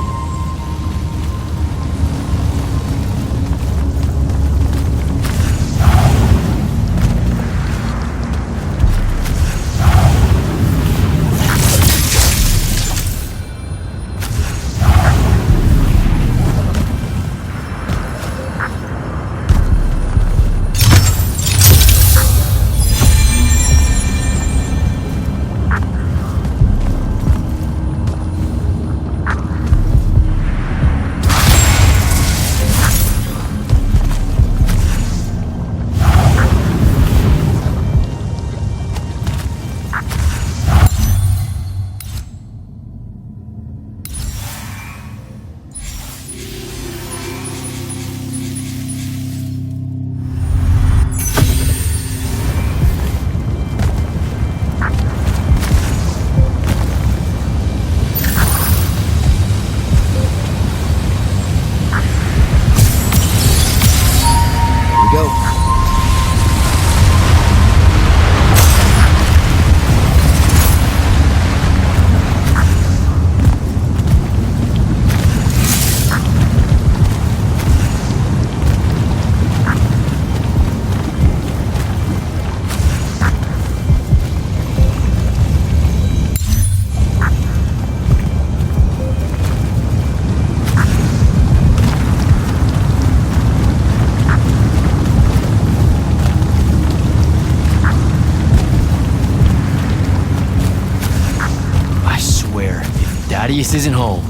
Thaddeus isn't whole.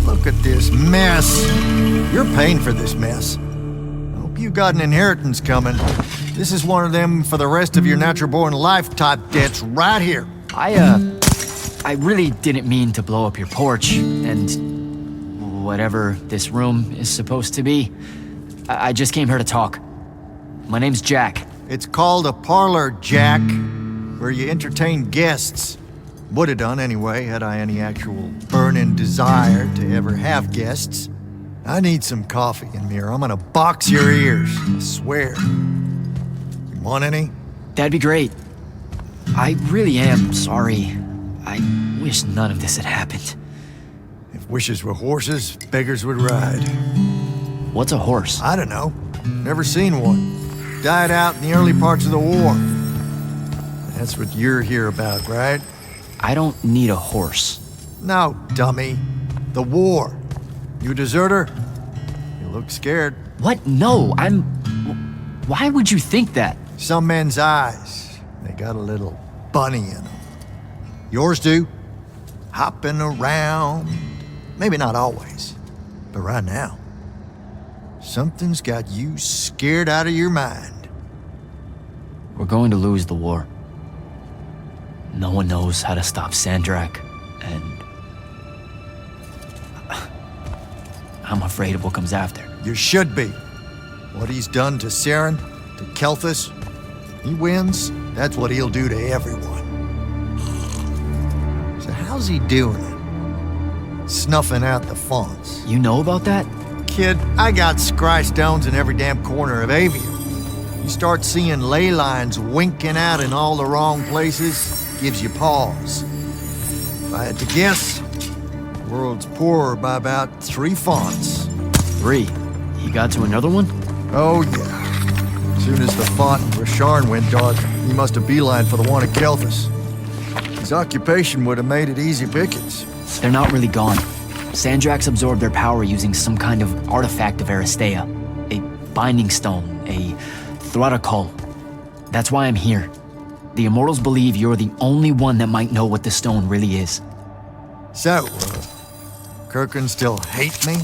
Look at this mess. You're paying for this mess. Hope you got an inheritance coming. This is one of them for the rest of your natural-born life type debts right here. I really didn't mean to blow up your porch, and... whatever this room is supposed to be. I just came here to talk. My name's Jack. It's called a parlor, Jack, where you entertain guests. Would have done anyway, had I any actual burning desire to ever have guests. I need some coffee in here. I'm gonna box your ears, I swear. You want any? That'd be great. I really am sorry. I wish none of this had happened. If wishes were horses, beggars would ride. What's a horse? I don't know. Never seen one. Died out in the early parts of the war. That's what you're here about, right? I don't need a horse. No, dummy. The war. You a deserter? You look scared. What? No, I'm... Why would you think that? Some men's eyes, they got a little bunny in them. Yours do. Hopping around. Maybe not always, but right now. Something's got you scared out of your mind. We're going to lose the war. No one knows how to stop Sandrak, and... I'm afraid of what comes after. You should be. What he's done to Saren, to Kelthus, he wins, that's what he'll do to everyone. So how's he doing it? Snuffing out the fonts. You know about that? Kid, I got scry stones in every damn corner of Aveum. You start seeing ley lines winking out in all the wrong places, gives you pause. If I had to guess, the world's poorer by about 3 fonts. 3? He got to another one? Oh yeah. As soon as the font in Rasharn went dark, he must have beelined for the one at Kelthus. His occupation would have made it easy pickings. They're not really gone. Sandrax absorbed their power using some kind of artifact of Aristea. A binding stone, a Throttacull. That's why I'm here. The Immortals believe you're the only one that might know what the stone really is. So, Kirkin still hate me?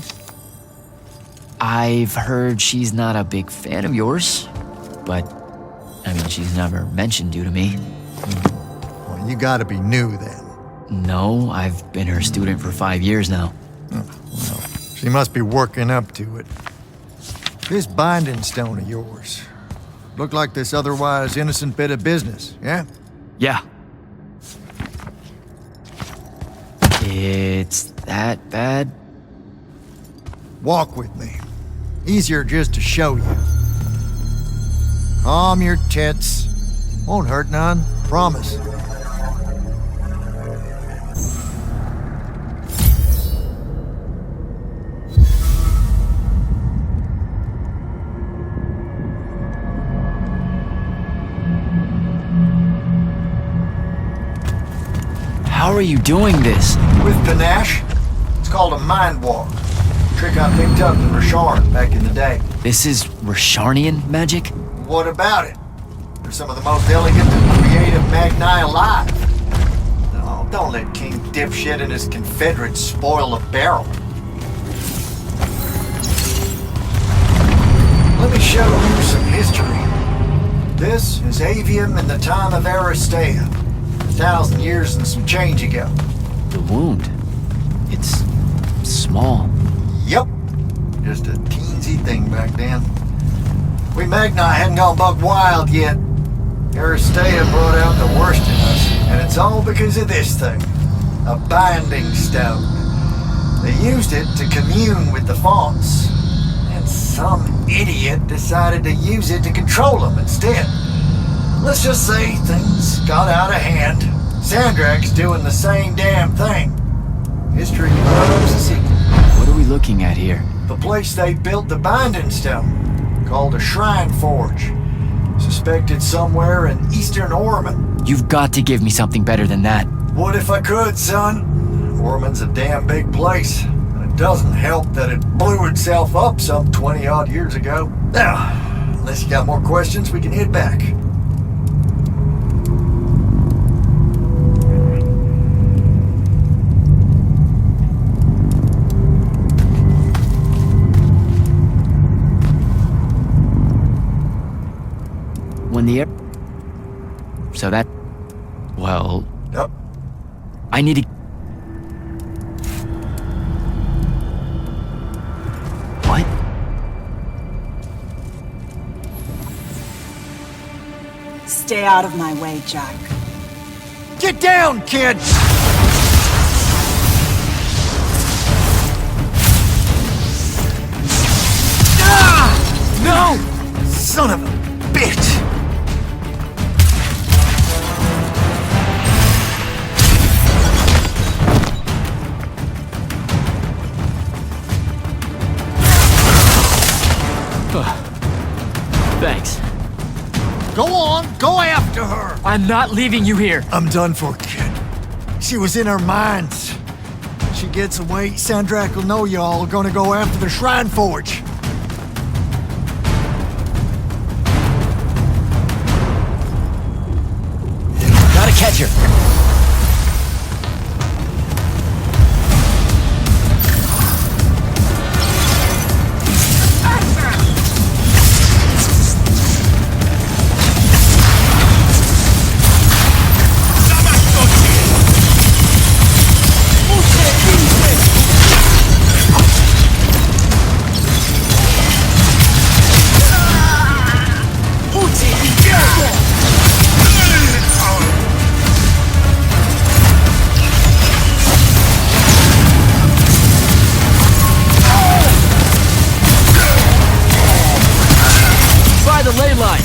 I've heard she's not a big fan of yours, but, I mean, she's never mentioned you to me. Well, you gotta be new then. No, I've been her student for 5 years now. Well, she must be working up to it. This binding stone of yours, look like this otherwise innocent bit of business, yeah? Yeah. It's that bad? Walk with me. Easier just to show you. Calm your tits. Won't hurt none, promise. How are you doing this? With panache. It's called a mind walk. Trick I picked up in Rasharn back in the day. This is Rasharnian magic? What about it? They're some of the most elegant and creative Magni alive. No, don't let King Dipshit and his Confederates spoil the barrel. Let me show you some history. This is Aveum in the time of Aristea. 1,000 years and some change ago. The wound. It's small. Yep. Just a teensy thing back then. We Magni hadn't gone buck wild yet. Aristea brought out the worst in us, and it's all because of this thing. A binding stone. They used it to commune with the fonts, and some idiot decided to use it to control them instead. Let's just say things got out of hand. Sandrak's doing the same damn thing. History loves a sequel. What are we looking at here? The place they built the binding stone, called a shrine forge. Suspected somewhere in eastern Orman. You've got to give me something better than that. What if I could, son? Orman's a damn big place. And it doesn't help that it blew itself up some 20-odd years ago. Now, unless you got more questions, we can head back. When the air... So that... Well... Yep. I need to... Stay out of my way, Jack. Get down, kid! No! Son of a bitch! Thanks. Go on, go after her! I'm not leaving you here. I'm done for, kid. She was in our minds. She gets away, Sandrak will know y'all are gonna go after the Shrine Forge. Gotta catch her. The ley line.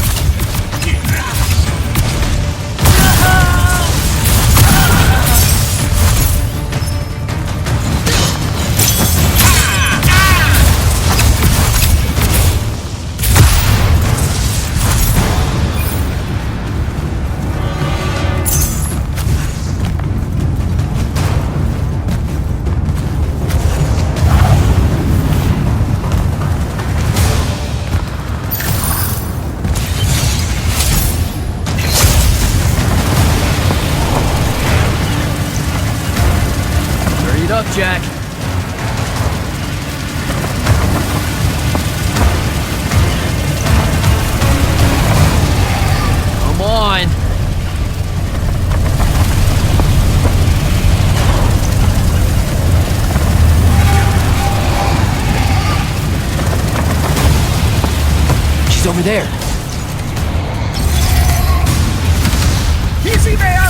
Up, Jack. Come on. She's over there. Easy there,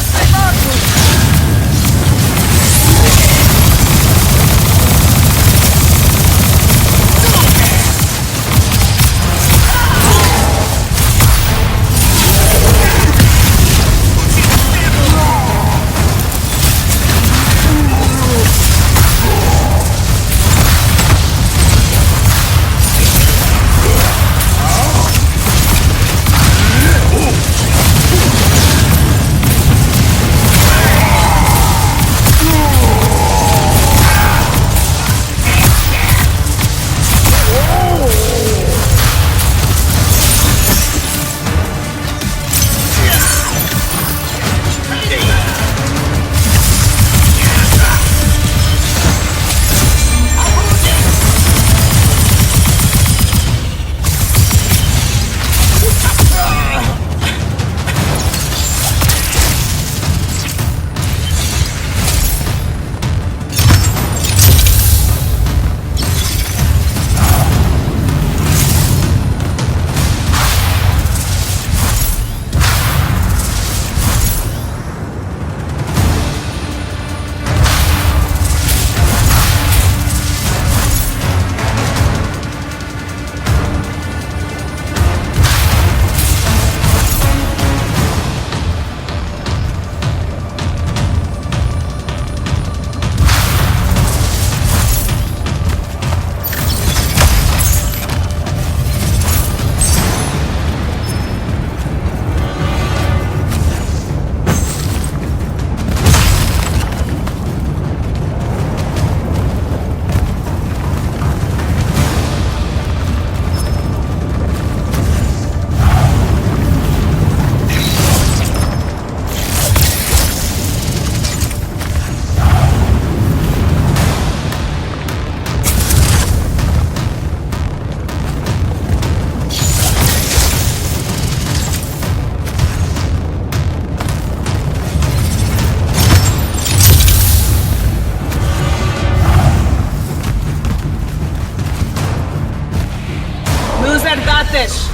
Got this.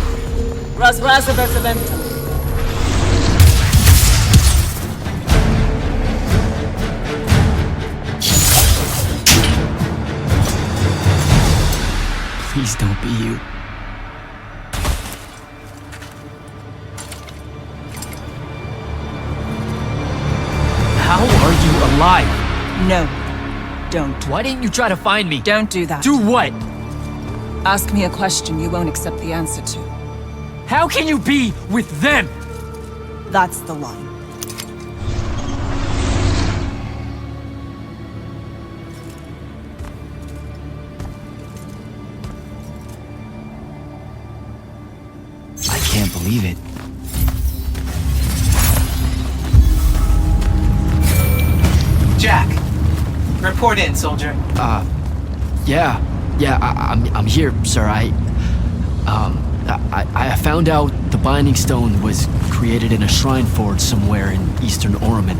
Raz Raz of Eventum. Please don't be you. How are you alive? No, don't. Why didn't you try to find me? Don't do that. Do what? Ask me a question you won't accept the answer to. How can you be with them? That's the line. I can't believe it. Jack, report in, soldier. I'm here, sir. I found out the Binding Stone was created in a shrine forge somewhere in eastern Oromon.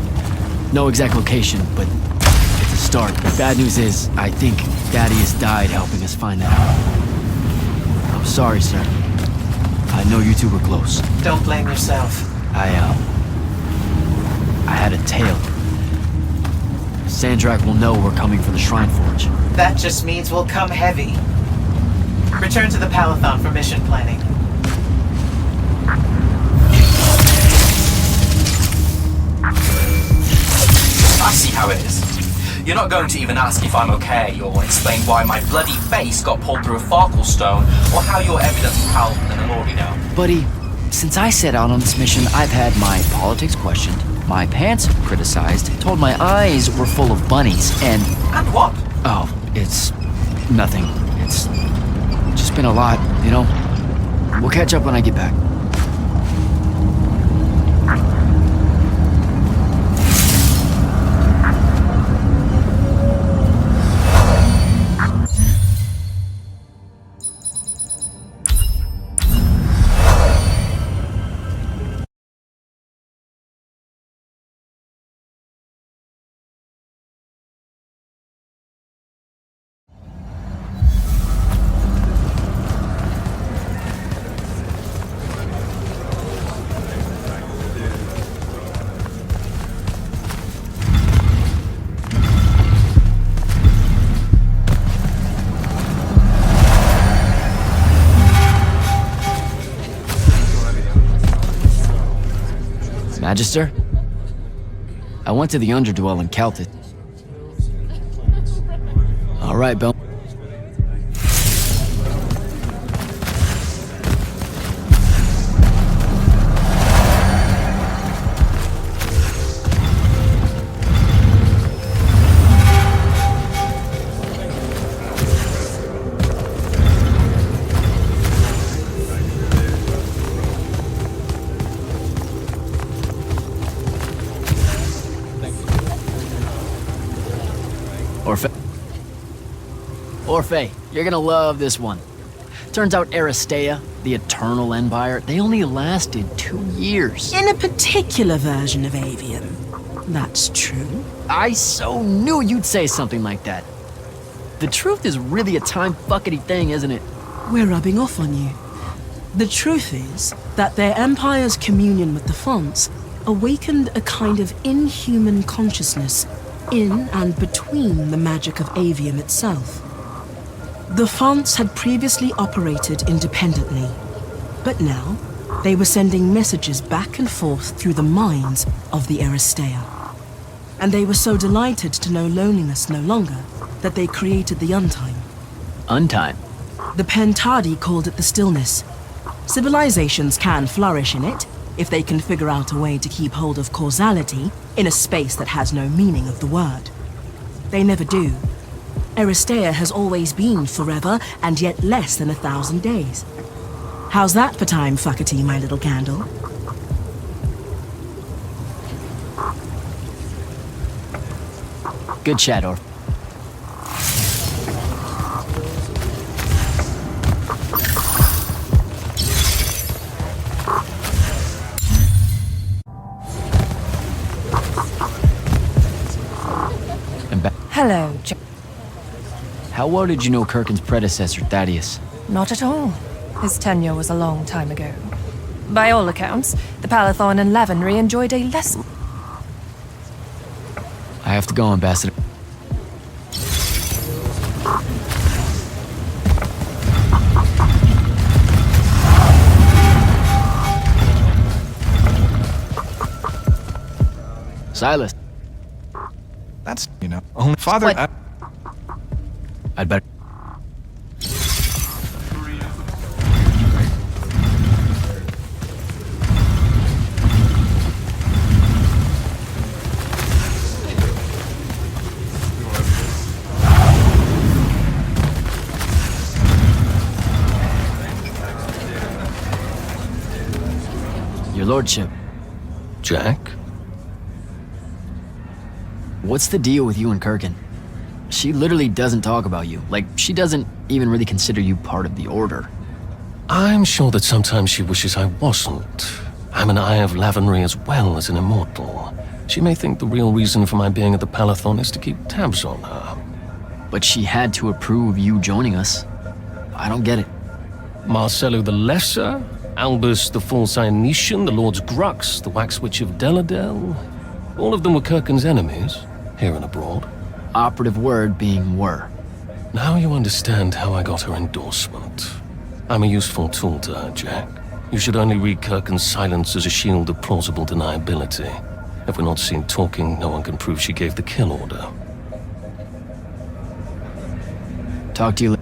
No exact location, but it's a start. The bad news is, I think Daddy has died helping us find that out. I'm sorry, sir. I know you two were close. Don't blame yourself. I had a tale. Sandrak will know we're coming for the shrine forge. That just means we'll come heavy. Return to the Palathon for mission planning. I see how it is. You're not going to even ask if I'm okay, or explain why my bloody face got pulled through a Farkle stone, or how your evidence is powerful than an Alorino. Buddy, since I set out on this mission, I've had my politics questioned, my pants criticized, told my eyes were full of bunnies, and... And what? Oh, it's... nothing. It's just been a lot, you know? We'll catch up when I get back. Magister? I went to the Underdwell and Kelted. All right, Bell. Orphe, you're gonna love this one. Turns out Aristea, the Eternal Empire, they only lasted 2 years. In a particular version of Aveum. That's true. I so knew you'd say something like that. The truth is really a time-fuckety thing, isn't it? We're rubbing off on you. The truth is that their empire's communion with the Fonts awakened a kind of inhuman consciousness in and between the magic of Aveum itself. The Fonts had previously operated independently, but now they were sending messages back and forth through the minds of the Aristea. And they were so delighted to know loneliness no longer that they created the Untime. Untime? The Pentadi called it the Stillness. Civilizations can flourish in it if they can figure out a way to keep hold of causality in a space that has no meaning of the word. They never do. Aristea has always been forever and yet less than 1,000 days. How's that for time fuckety, my little candle? Good chat, Orphe. Hello, How well did you know Kirkin's predecessor, Thaddeus? Not at all. His tenure was a long time ago. By all accounts, the Palathon and Lavenry enjoyed a less... I have to go, Ambassador. Silas, That's, only father. What? I'd better. Your lordship, Jack? what's the deal with you and Kirkin? She literally doesn't talk about you. Like, she doesn't even really consider you part of the Order. I'm sure that sometimes she wishes I wasn't. I'm an Eye of Lavenry as well as an immortal. She may think the real reason for my being at the Palathon is to keep tabs on her. But she had to approve you joining us. I don't get it. Marcello the Lesser, Albus the False Ionetian, the Lord's Grux, the Wax Witch of Deladel. All of them were Kirkin's enemies, here and abroad. Operative word being were. Now you understand how I got her endorsement. I'm a useful tool to her, Jack. You should only read Kirkin's silence as a shield of plausible deniability. If we're not seen talking, no one can prove she gave the kill order. Talk to you later.